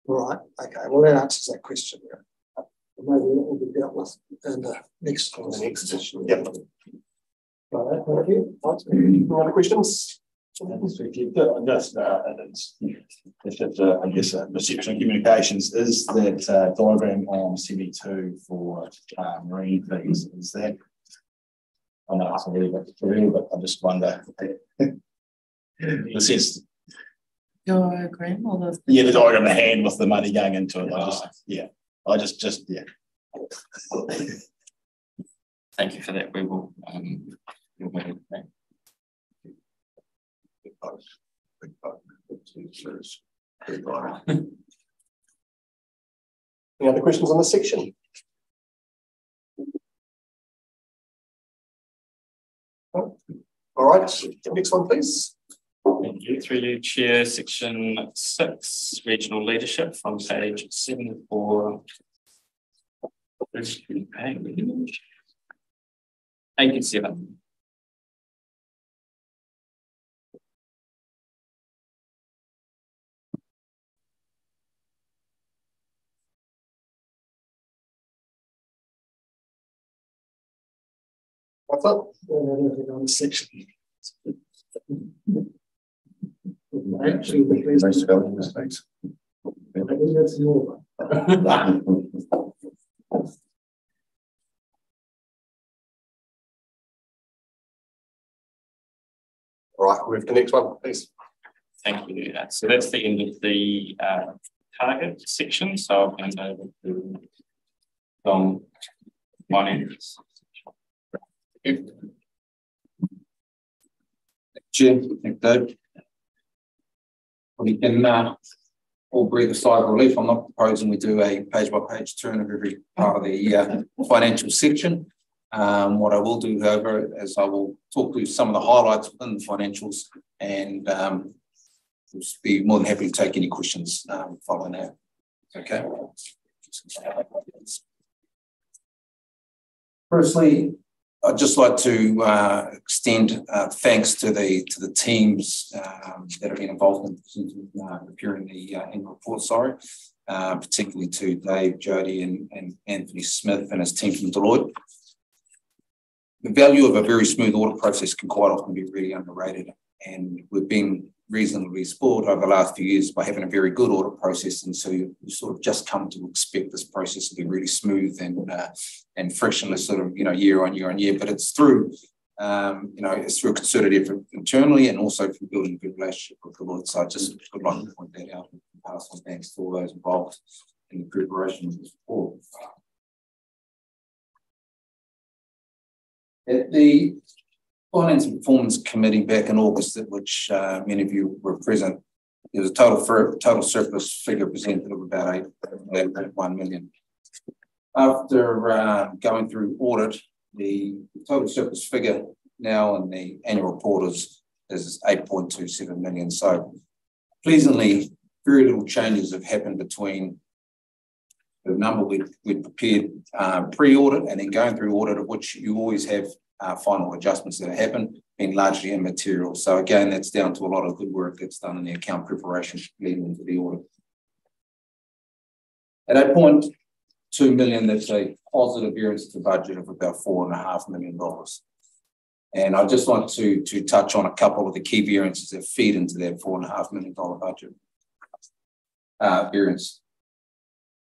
Speaker 4: Right. Okay. Well, that answers that question. Maybe that will be dealt with in the next
Speaker 1: session. Yep.
Speaker 4: Right. Thank you.
Speaker 1: Any other questions?
Speaker 11: It's just, I guess, reception and communications. Is that diagram on 72 for marine fees? Is that? I know it's a little bit real, but I just wonder. The sense.
Speaker 5: Diagram or the
Speaker 11: Yeah, the diagram, the hand with the money going into it. I just yeah.
Speaker 8: Thank you for that. We will.
Speaker 1: Any other questions on this section? All right, next one, please.
Speaker 8: Thank you. Through you, Chair, section 6, regional leadership from page 74. 87.
Speaker 1: What's up?
Speaker 4: On the section.
Speaker 2: Nice spelling mistakes.
Speaker 1: All right, move to the next one, please.
Speaker 8: Thank you. So that's the end of the target section. So I'll hand over to finance.
Speaker 13: Chair, thank you, Dave. we can all breathe a sigh of relief. I'm not proposing we do a page-by-page turn of every part of the financial section. What I will do, however, is I will talk through some of the highlights within the financials, and we'll be more than happy to take any questions following that. Okay. Firstly, I'd just like to extend thanks to the teams that have been involved in preparing the annual report, particularly to Dave, Jody and Anthony Smith and his team from Deloitte. The value of a very smooth audit process can quite often be really underrated, and we've been reasonably spoiled over the last few years by having a very good audit process, and so you sort of just come to expect this process to be really smooth and frictionless, sort of year on year. But it's through it's through a concerted effort internally and also through building a good relationship with the Deloitte. So I just would like to point that out and pass on thanks to all those involved in the preparation of this report. At the Finance and Performance Committee back in August, at which many of you were present, there was a total surplus figure presented of about 8.1 million. After going through audit, the total surplus figure now in the annual report is 8.27 million. So pleasingly, very little changes have happened between the number we'd prepared pre-audit and then going through audit, of which you always have final adjustments that happen, being largely immaterial. So again, that's down to a lot of good work that's done in the account preparation leading into the audit. At 8.2 million, that's a positive variance to the budget of about $4.5 million. And I'd just like to touch on a couple of the key variances that feed into that $4.5 million budget variance.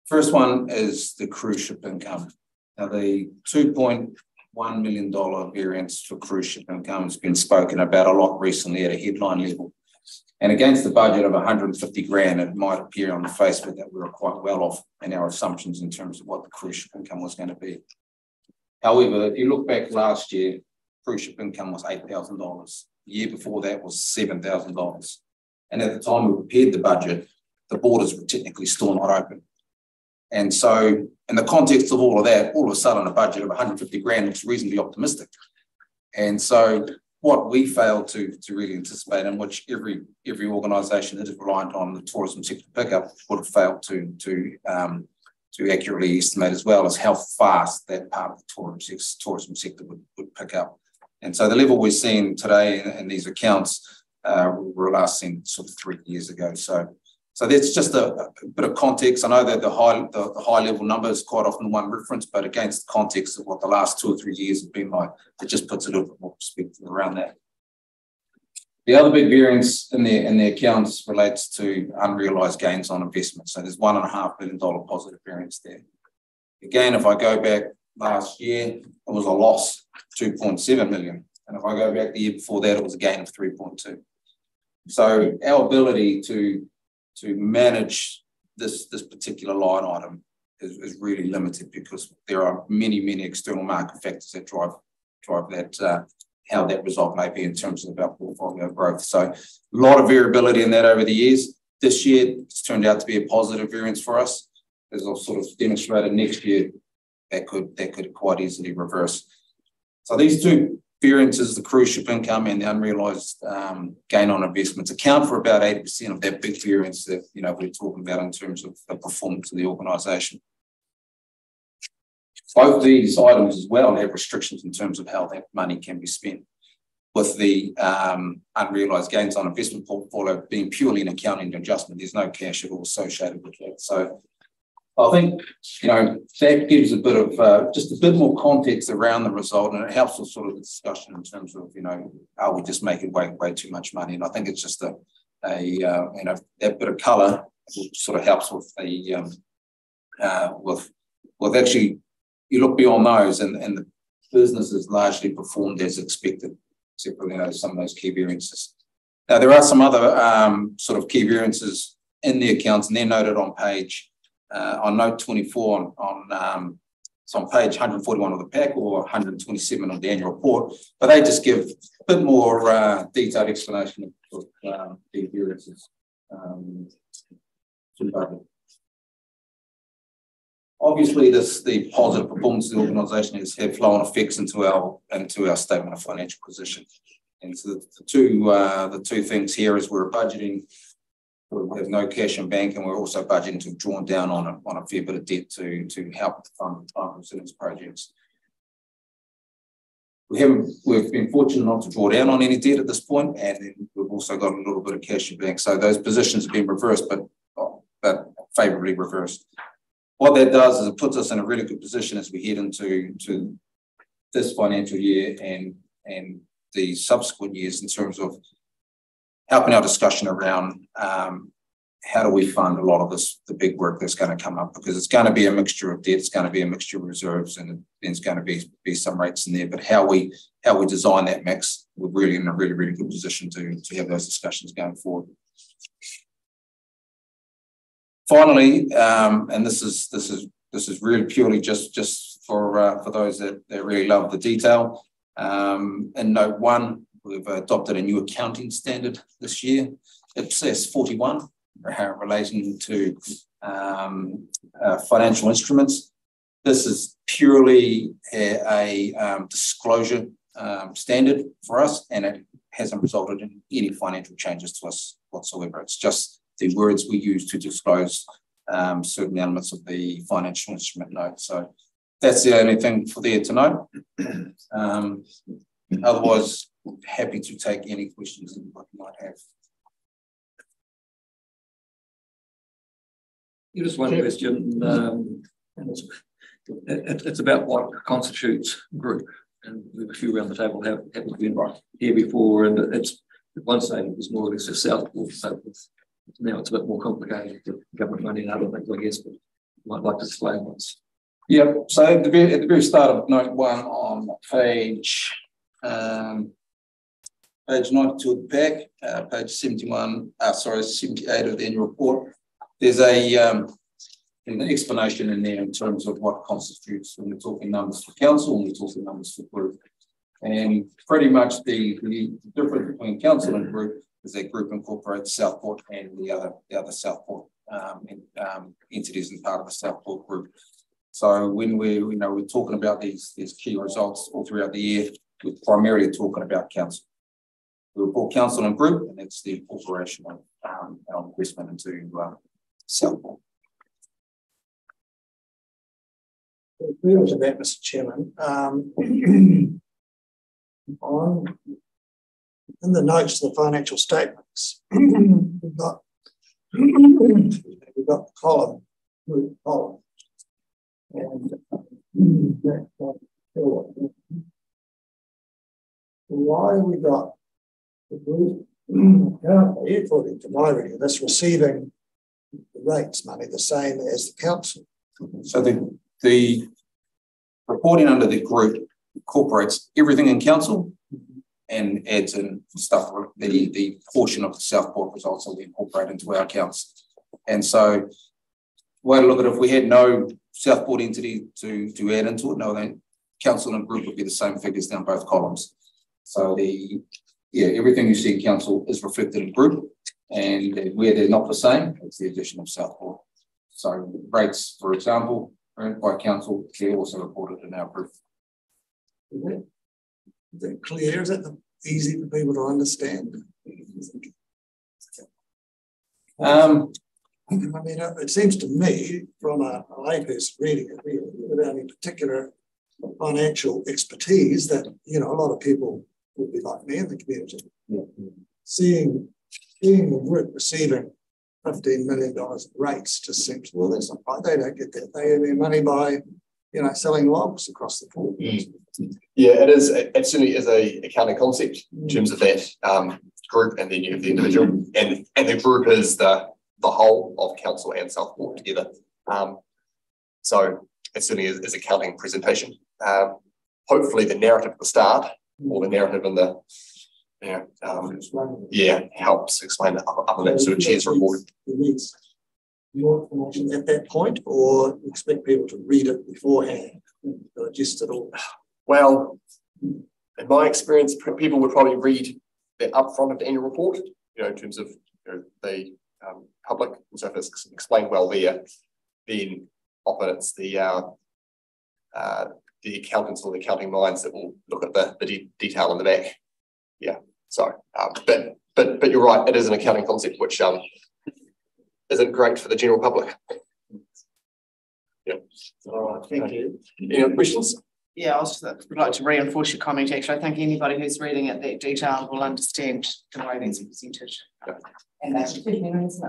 Speaker 13: First one is the cruise ship income. Now, the $2.1 million variance for cruise ship income has been spoken about a lot recently at a headline level. And against the budget of 150 grand, it might appear on the face of it that we were quite well off in our assumptions in terms of what the cruise ship income was going to be. However, if you look back last year, cruise ship income was $8,000. The year before that was $7,000. And at the time we prepared the budget, the borders were technically still not open. And so in the context of all of that, all of a sudden a budget of 150 grand looks reasonably optimistic. And so what we failed to really anticipate, and which every organisation that is reliant on the tourism sector pickup would have failed to accurately estimate as well, is how fast that part of the tourism sector would pick up. And so the level we're seeing today in these accounts were last seen sort of 3 years ago. So that's just a bit of context. I know that the high level number is quite often one reference, but against the context of what the last 2 or 3 years have been like, it just puts a little bit more perspective around that. The other big variance in the accounts relates to unrealised gains on investments. So there's $1.5 million positive variance there. Again, if I go back last year, it was a loss, 2.7 million. And if I go back the year before that, it was a gain of 3.2. So our ability to manage this particular line item is really limited because there are many external market factors that drive that, how that result may be in terms of our portfolio growth. So a lot of variability in that over the years. This year, it's turned out to be a positive variance for us. As I've sort of demonstrated, next year, that could quite easily reverse. So these two variances, the cruise ship income and the unrealised gain on investments, account for about 80% of that big variance that we're talking about in terms of the performance of the organisation. Both these items as well have restrictions in terms of how that money can be spent. With the unrealised gains on investment portfolio being purely an accounting adjustment, there's no cash at all associated with that. So I think, that gives a bit of just a bit more context around the result, and it helps with sort of the discussion in terms of, are we just making way too much money? And I think it's just that bit of colour sort of helps with the with actually, you look beyond those and the business has largely performed as expected, except for some of those key variances. Now there are some other sort of key variances in the accounts, and they're noted on note 24 it's on page 141 of the pack or 127 of the annual report, but they just give a bit more detailed explanation of the variances. to budget. Obviously, the positive performance of the organisation has had flow-on effects into our statement of financial position. And so the two things here is we're budgeting. We have no cash in bank, and we're also budgeting to draw down on a fair bit of debt to help fund time resilience projects. We've been fortunate not to draw down on any debt at this point, and then we've also got a little bit of cash in bank. So those positions have been reversed, but favourably reversed. What that does is it puts us in a really good position as we head into this financial year and the subsequent years in terms of helping our discussion around how do we fund a lot of the big work that's going to come up, because it's going to be a mixture of debt, it's going to be a mixture of reserves, and there's going to be some rates in there. But how we design that mix, we're really in a really, really good position to have those discussions going forward. Finally, and this is really purely just for those that really love the detail. In note 1, we've adopted a new accounting standard this year, IPSAS 41, relating to financial instruments. This is purely a disclosure standard for us, and it hasn't resulted in any financial changes to us whatsoever. It's just the words we use to disclose certain elements of the financial instrument note. So that's the only thing for there to note. Otherwise, happy to take any questions that you might have.
Speaker 9: Just one question. It's about what constitutes group, and we have a few around the table haven't been here before, and it's at one stage it was more or less a Southport, so now it's a bit more complicated with government money and other things, I guess, but you might like to explain what's.
Speaker 13: Yeah, so at the very start of note 1 on page 92 of the pack, page 78 of the annual report, there's an explanation in there in terms of what constitutes when we're talking numbers for council and we're talking numbers for group. And pretty much the difference between council and group is that group incorporates Southport and the other Southport entities and part of the Southport group. So when we're talking about these key results all throughout the year, we're primarily talking about council. We report council and group, and it's the incorporation of our investment into Southport.
Speaker 4: Real to that, Mr. Chairman. In the notes to the financial statements, we've got the column, and why we got the group currently, according to my reading, that's receiving the rates money the same as the council.
Speaker 13: So the reporting under the group incorporates everything in council and adds in stuff, the portion of the Southport results that we incorporate into our accounts. And so, the way to look at it, if we had no Southport entity to add into it, no, then council and group would be the same figures down both columns. So everything you see in council is reflected in group, and where they're not the same, it's the addition of Southport. So rates, for example, earned by council, they're also reported in our group.
Speaker 4: Is that clear? Is that easy for people to understand? I mean, it seems to me, from a layperson reading it, really, without any particular financial expertise, that a lot of people would be like me in the community, seeing the group receiving $15 million of rates just seems, well, that's not right. They don't get that. They earn their money by, selling logs across the port.
Speaker 1: Yeah, it is. It certainly is a accounting concept in terms of that group, and then you have the individual, and the group is the whole of council and Southport together. So it certainly is accounting presentation. Hopefully, the narrative at the start, or the narrative in the helps explain it up in that sort of chair's report.
Speaker 4: More information at that point, or expect people to read it beforehand, digest it all?
Speaker 1: Well, in my experience, people would probably read that up front of the annual report, in terms of they public. So if it's explained well there, then often it's the accountants or the accounting minds that will look at the detail in the back. Yeah. So, but you're right. It is an accounting concept which isn't great for the general public. Yeah.
Speaker 4: All right. Thank you.
Speaker 1: Any other questions?
Speaker 10: Yeah, I would like to reinforce your comment. Actually, I think anybody who's reading it that detailed will understand the way these are presented. And that's 50 minutes.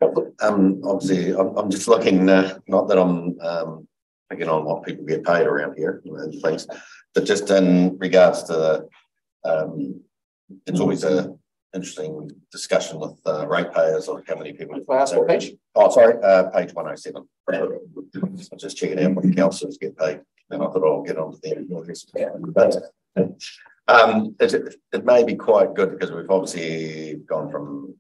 Speaker 2: Obviously, I'm just looking. Not that I'm picking on what people get paid around here and things, but just in regards to it's always a interesting discussion with ratepayers or how many people.
Speaker 1: Can I ask what page?
Speaker 2: Oh, sorry, page 107. I'm just checking out what the councillors get paid, and I thought I'll get on to them. But it may be quite good because we've obviously gone from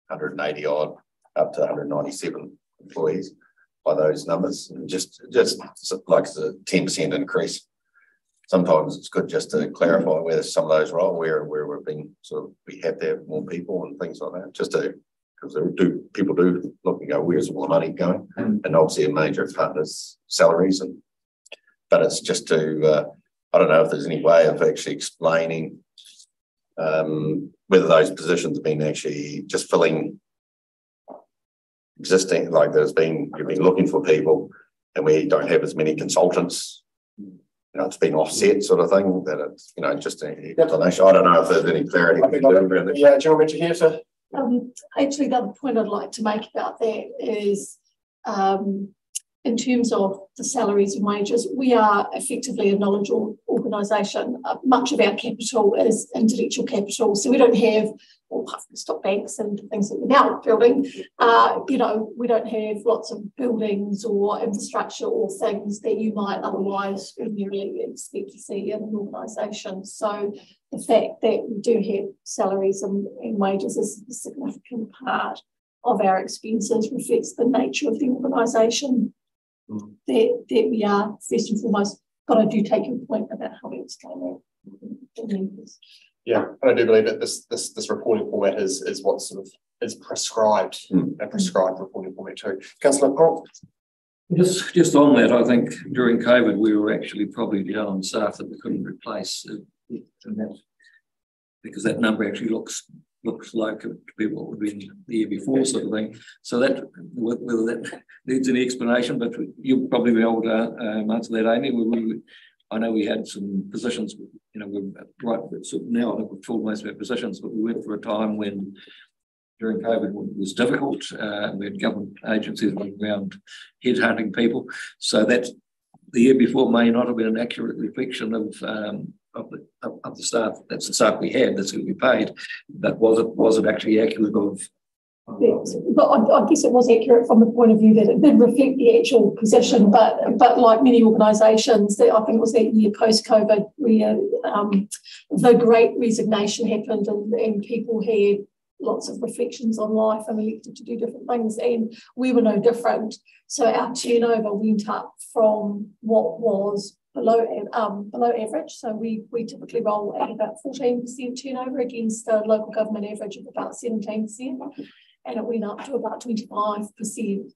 Speaker 2: 180 odd up to 197 employees by those numbers, and just like the 10% increase. Sometimes it's good just to clarify where some of those roles where we've been we have to have more people and things like that, just to because people do look and go, where's all the money going? And obviously a major part is salaries, but it's just to I don't know if there's any way of actually explaining whether those positions have been actually just filling existing, like you've been looking for people and we don't have as many consultants. It's been offset sort of thing that it's, just an explanation. I don't know if there's any clarity.
Speaker 1: Yeah, General Manager here, sir.
Speaker 7: Actually, the other point I'd like to make about that is in terms of the salaries and wages, we are effectively a knowledge organisation. Much of our capital is intellectual capital, so we don't have, apart from stock banks and things that we're now building, we don't have lots of buildings or infrastructure or things that you might otherwise ordinarily expect to see in an organisation. So the fact that we do have salaries and wages is a significant part of our expenses, reflects the nature of the organisation that we are, first and foremost. But I do take your point about how we explain that.
Speaker 1: Yeah, and I do believe that this reporting format is what is prescribed, a prescribed reporting format too. Councillor Paul.
Speaker 9: Just on that, I think during COVID we were actually probably down on staff that we couldn't replace, because that number actually looks like to be what would be the year before, sort of thing. So that whether that needs any explanation, but you'll probably be able to answer that, Amy. I know we had some positions, we're right, so now I think we've filled most of our positions, but we went for a time when during COVID it was difficult. We had government agencies running around headhunting people. So that the year before may not have been an accurate reflection of the staff. That's the staff we had, that's who we paid. But was it actually accurate of?
Speaker 7: Yes, but I guess it was accurate from the point of view that it did reflect the actual position, but like many organisations, I think it was that year post-COVID where the great resignation happened and people had lots of reflections on life and elected to do different things, and we were no different. So our turnover went up from what was below average. So we typically roll at about 14% turnover against the local government average of about 17%. And it went up to about 25%.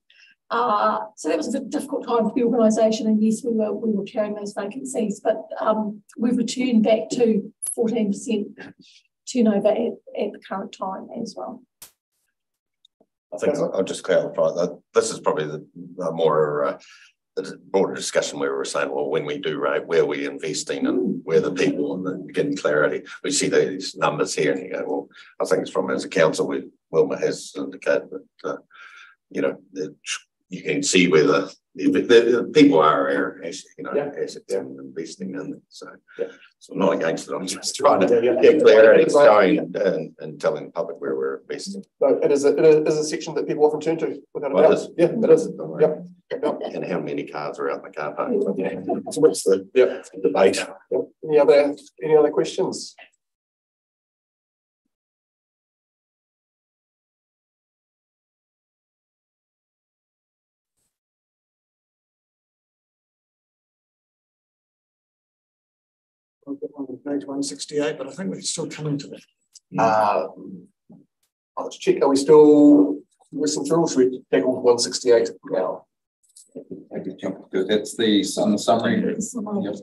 Speaker 7: So that was a difficult time for the organisation, and yes, we were carrying those vacancies, but we've returned back to 14% turnover at the current time as well.
Speaker 2: I think I'll just clarify that this is probably the more the broader discussion where we were saying, well, when we do rate, where we're investing and where the people and then getting clarity. We see these numbers here and you go, well, I think it's from as a council, Wilma has indicated that, you can see where the people are assets and investing in it. So I'm not against it. I'm just trying to get clarity and telling the public where we're investing.
Speaker 1: No, it is a section that people often turn to without a doubt. Yeah, it is. Yep.
Speaker 2: And how many cars are out in the car park?
Speaker 1: Yeah. So what's the debate? Yep. Any other questions?
Speaker 4: On page 168, but I think we're still coming to that.
Speaker 1: I'll have to check, are we still listening through, or should we tackle 168 now?
Speaker 13: Good. That's the summary. Yep.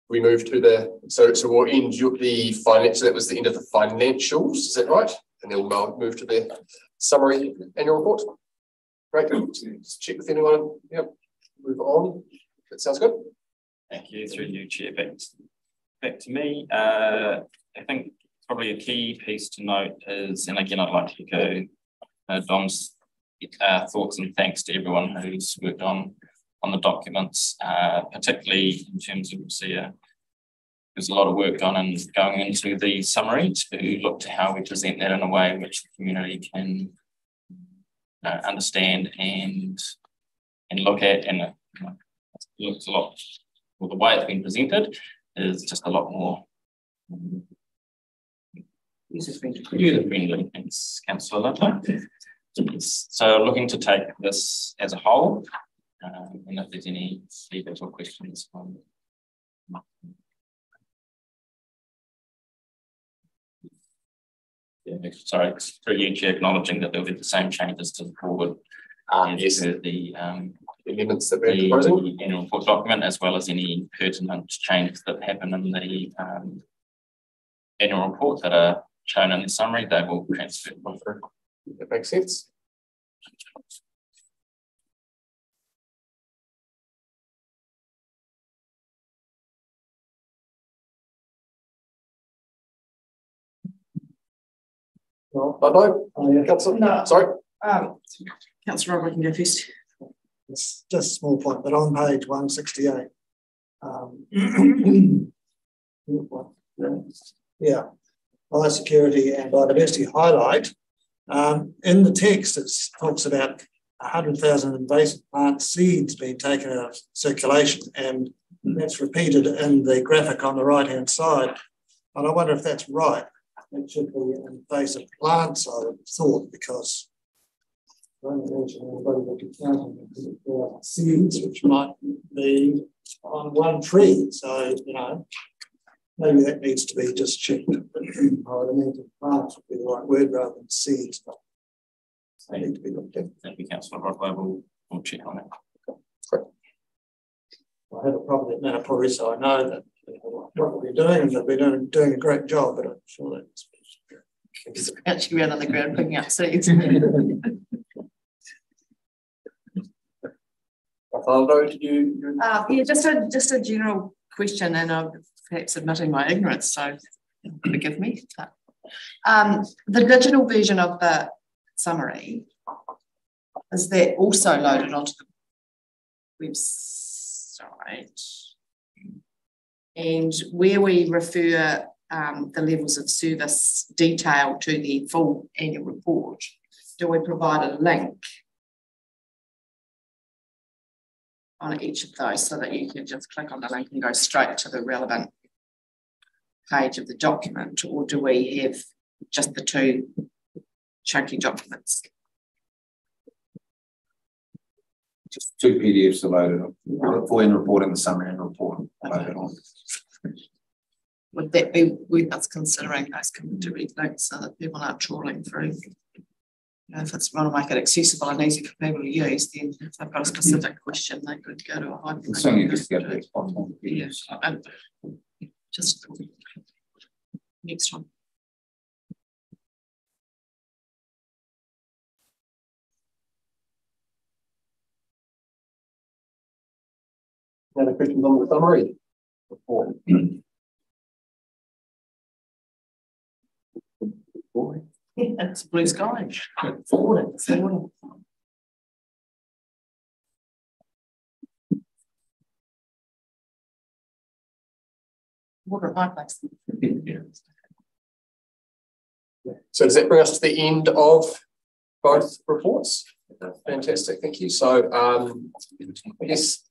Speaker 1: We move to the, so we'll end the finance, so that was the end of the financials, is that right? And then we'll move to the summary annual report. Great, just check with anyone, yep, move on, that sounds good.
Speaker 8: Thank you, through you, Chair. Back to me. I think probably a key piece to note is, and again, I'd like to echo Dom's thoughts and thanks to everyone who's worked on the documents, particularly in terms of there's a lot of work going into the summary to look to how we present that in a way in which the community can understand and look at, and looks a lot, well, the way it's been presented is just a lot more user-friendly. Thanks, Councillor Lutler. So looking to take this as a whole, and if there's any feedback or questions on sorry, through you, Chair, acknowledging that there'll be the same changes to the forward.
Speaker 1: Yes,
Speaker 8: the
Speaker 1: amendments that we're proposing,
Speaker 8: the annual report document, as well as any pertinent changes that happen in the annual report that are shown in the summary, they will transfer through.
Speaker 1: That makes sense. Councillor?
Speaker 4: No.
Speaker 1: Sorry.
Speaker 3: Councillor Rob, we can go first.
Speaker 4: It's just a small point, but on page 168, yeah, biosecurity and biodiversity highlight. In the text, it talks about 100,000 invasive plant seeds being taken out of circulation, and that's repeated in the graphic on the right-hand side. And I wonder if that's right. It should be invasive plants, I would have thought, because I don't imagine anybody would be counting seeds, which might be on one tree. So, you know, maybe that needs to be just checked. Ornamental plants would be the right word rather than seeds, but they need to be looked at.
Speaker 8: Thank you, Councillor Rocklow. We'll check on that.
Speaker 4: I have a problem at Manapuri, so I know that what we're doing, and that we're doing a great job, but I'm sure that's
Speaker 10: actually around on the ground picking up seeds. Yeah, just a general question, and I'm perhaps admitting my ignorance, so forgive me. The digital version of the summary, is that also loaded onto the website? And where we refer the levels of service detail to the full annual report, do we provide a link on each of those so that you can just click on the link and go straight to the relevant page of the document, or do we have just the two chunky documents?
Speaker 13: Just two PDFs are loaded on. For in report and the summary and report loaded on.
Speaker 10: Would that be worth us considering those direct links so that people aren't trawling through? You know, if it's want to make it accessible and easy for people to use, then if they've got a specific question, they could go to a hyperlink.
Speaker 13: So you just get the response.
Speaker 10: Yeah, and just next time.
Speaker 1: Any other questions on the summary report?
Speaker 10: It's blue sky. Forward. Water at my place.
Speaker 1: So does that bring us to the end of both reports? Fantastic, thank you. So I guess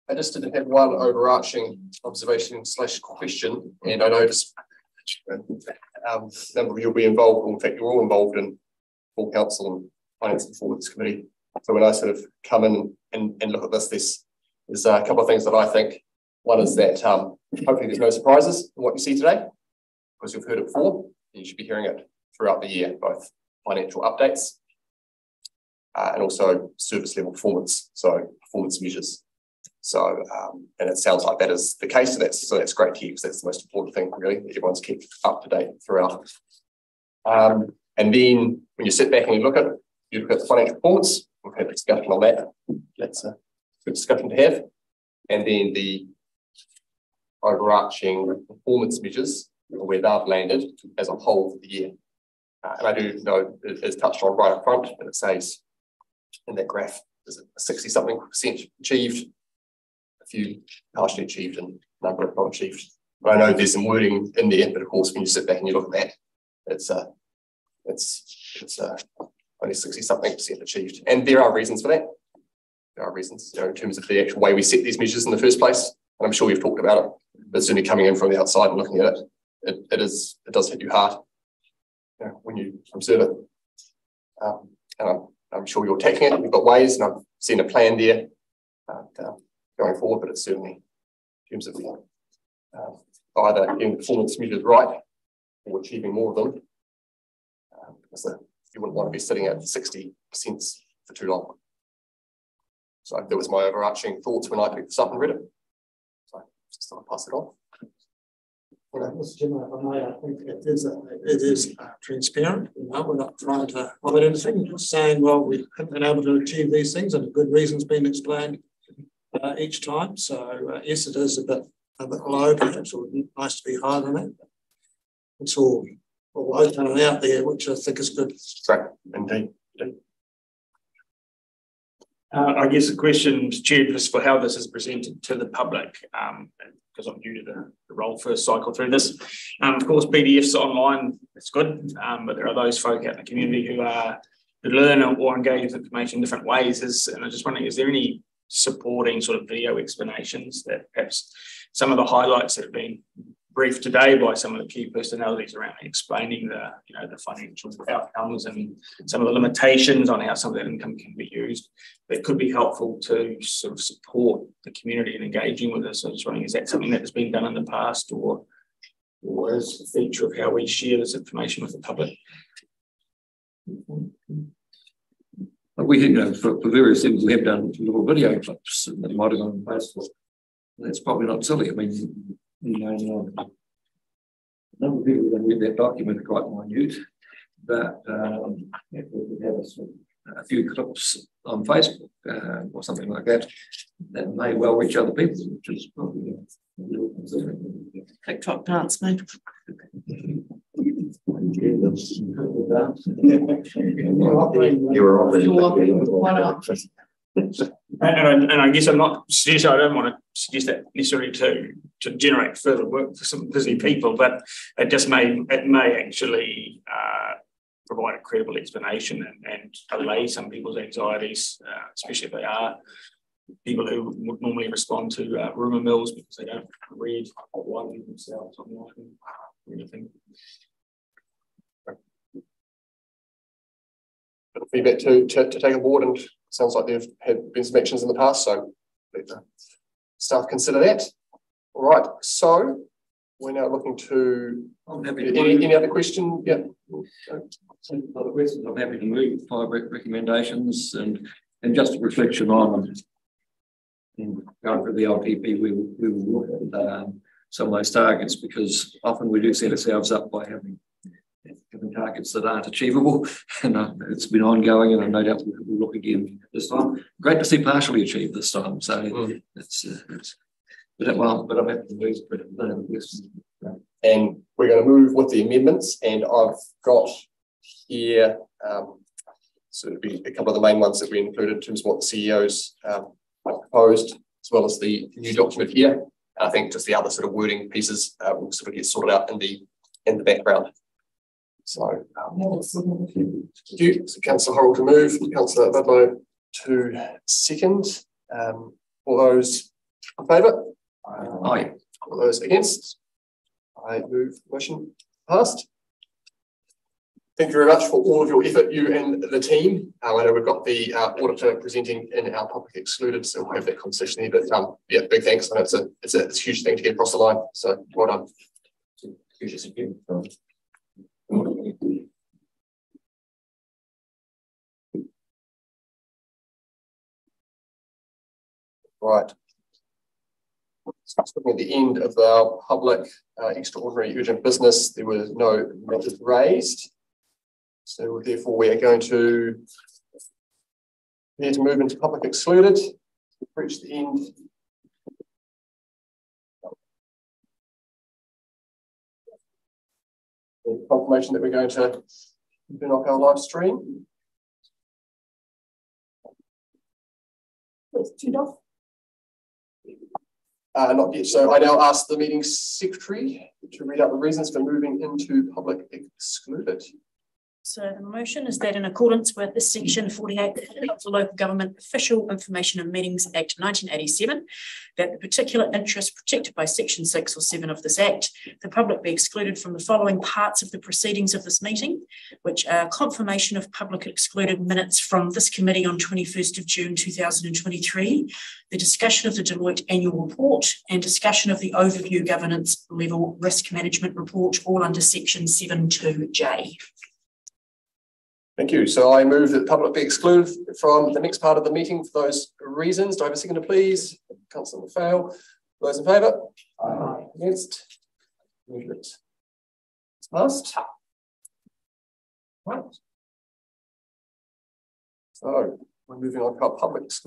Speaker 1: I just did have one overarching observation / question, and I noticed a number of you will be involved. In fact, you're all involved in full council and finance and forwards committee. So when I sort of come in and look at this, there's a couple of things that I think One is that hopefully there's no surprises in what you see today, because you've heard it before, and you should be hearing it throughout the year, both financial updates and also service level performance, so performance measures. So, and it sounds like that is the case, so that's great to hear, because that's the most important thing, really, that everyone's kept up to date throughout. And then when you sit back and you look at the financial performance, we've had a discussion on that. That's a good discussion to have. And then the overarching performance measures, where they've landed as a whole for the year. And I do know it is touched on right up front, and it says in that graph, is it 60-something% achieved, a few partially achieved, and a number of not achieved. But I know there's some wording in there, but of course, when you sit back and you look at that, it's only 60-something% achieved. And there are reasons for that. There are reasons, in terms of the actual way we set these measures in the first place. And I'm sure you've talked about it, but certainly coming in from the outside and looking at it, it does hit you hard, when you observe it. And I'm sure you're taking it. You've got ways, and I've seen a plan there going forward. But it's certainly in terms of either getting performance measures right or achieving more of them, because you wouldn't want to be sitting at 60% for too long. So that was my overarching thoughts when I picked this up and read it. So just thought I'd pass it on.
Speaker 4: Mr. Chairman, if I may, I think it is transparent. We're not trying to hide anything. We're saying, well, we haven't been able to achieve these things, and a good reason's been explained each time. So yes, it is a bit low, perhaps. It would be nice to be higher than that. It's all open and out there, which I think is good.
Speaker 1: Right, indeed.
Speaker 12: I guess the question, Mr. Chair, just for how this is presented to the public, because I'm new to the role first cycle through this. Of course, PDFs online, it's good, but there are those folk out in the community who learn or engage with information in different ways. And I'm just wondering, is there any supporting sort of video explanations that perhaps some of the highlights that have been briefed today by some of the key personalities around explaining the financial outcomes and some of the limitations on how some of that income can be used, that could be helpful to sort of support the community in engaging with us. So I'm just wondering, is that something that has been done in the past, or is a feature of how we share this information with the public?
Speaker 9: We, for various things, we have done little video clips that might have gone on Facebook. That's probably not silly. I mean, a number of people that read that document are quite minute, but if we have a few clips on Facebook or something like that, that may well reach other people, which is probably a little concerning.
Speaker 10: TikTok dance, mate.
Speaker 12: And I guess I'm not suggesting, I don't want to suggest that necessarily to generate further work for some busy people, but it may actually provide a credible explanation and allay some people's anxieties, especially if they are people who would normally respond to rumour mills because they don't read widely themselves online or anything.
Speaker 1: Feedback to take on board, and sounds like there have been some actions in the past, so let the staff consider that. All right, so we're now looking to any other question? Yeah.
Speaker 9: Other questions? I'm happy to move 5 recommendations and just a reflection on going for the LTP. We will look at some of those targets, because often we do set ourselves up by having targets that aren't achievable, and it's been ongoing, and no doubt we'll look again this time. Great to see partially achieved this time, so it's but I'm happy to move.
Speaker 1: And we're going to move with the amendments, and I've got here so it'll be a couple of the main ones that we included in terms of what the CEOs proposed, as well as the new document here. And I think just the other sort of wording pieces will sort of get sorted out in the background. So, thank you. So Councillor Horrell to move, Councillor Ludlow to second. All those in favour? Aye. All those against? I move motion passed. Thank you very much for all of your effort, you and the team. I know we've got the auditor presenting in our public excluded, so we'll have that conversation there. But yeah, big thanks. I know it's a huge thing to get across the line. So well done. Right. So looking at the end of our public extraordinary urgent business, there was no matters raised. So therefore we are going to move into public excluded. We've reached the end. Confirmation that we're going to turn off our live stream.
Speaker 7: It's turned off.
Speaker 1: Not yet. So I now ask the meeting secretary to read out the reasons for moving into public excluded.
Speaker 3: So the motion is that in accordance with Section 48 of the Local Government Official Information and Meetings Act 1987, that the particular interest protected by Section 6 or 7 of this Act, the public be excluded from the following parts of the proceedings of this meeting, which are confirmation of public excluded minutes from this committee on 21st of June 2023, the discussion of the Deloitte annual report, and discussion of the overview governance level risk management report, all under Section 7.2J.
Speaker 1: Thank you. So I move that the public be excluded from the next part of the meeting for those reasons. Do I have a seconder, please? Councillor McPhail. Those in favour? Aye. Against? Movement. It's passed. Right. So we're moving on to our public exclusion.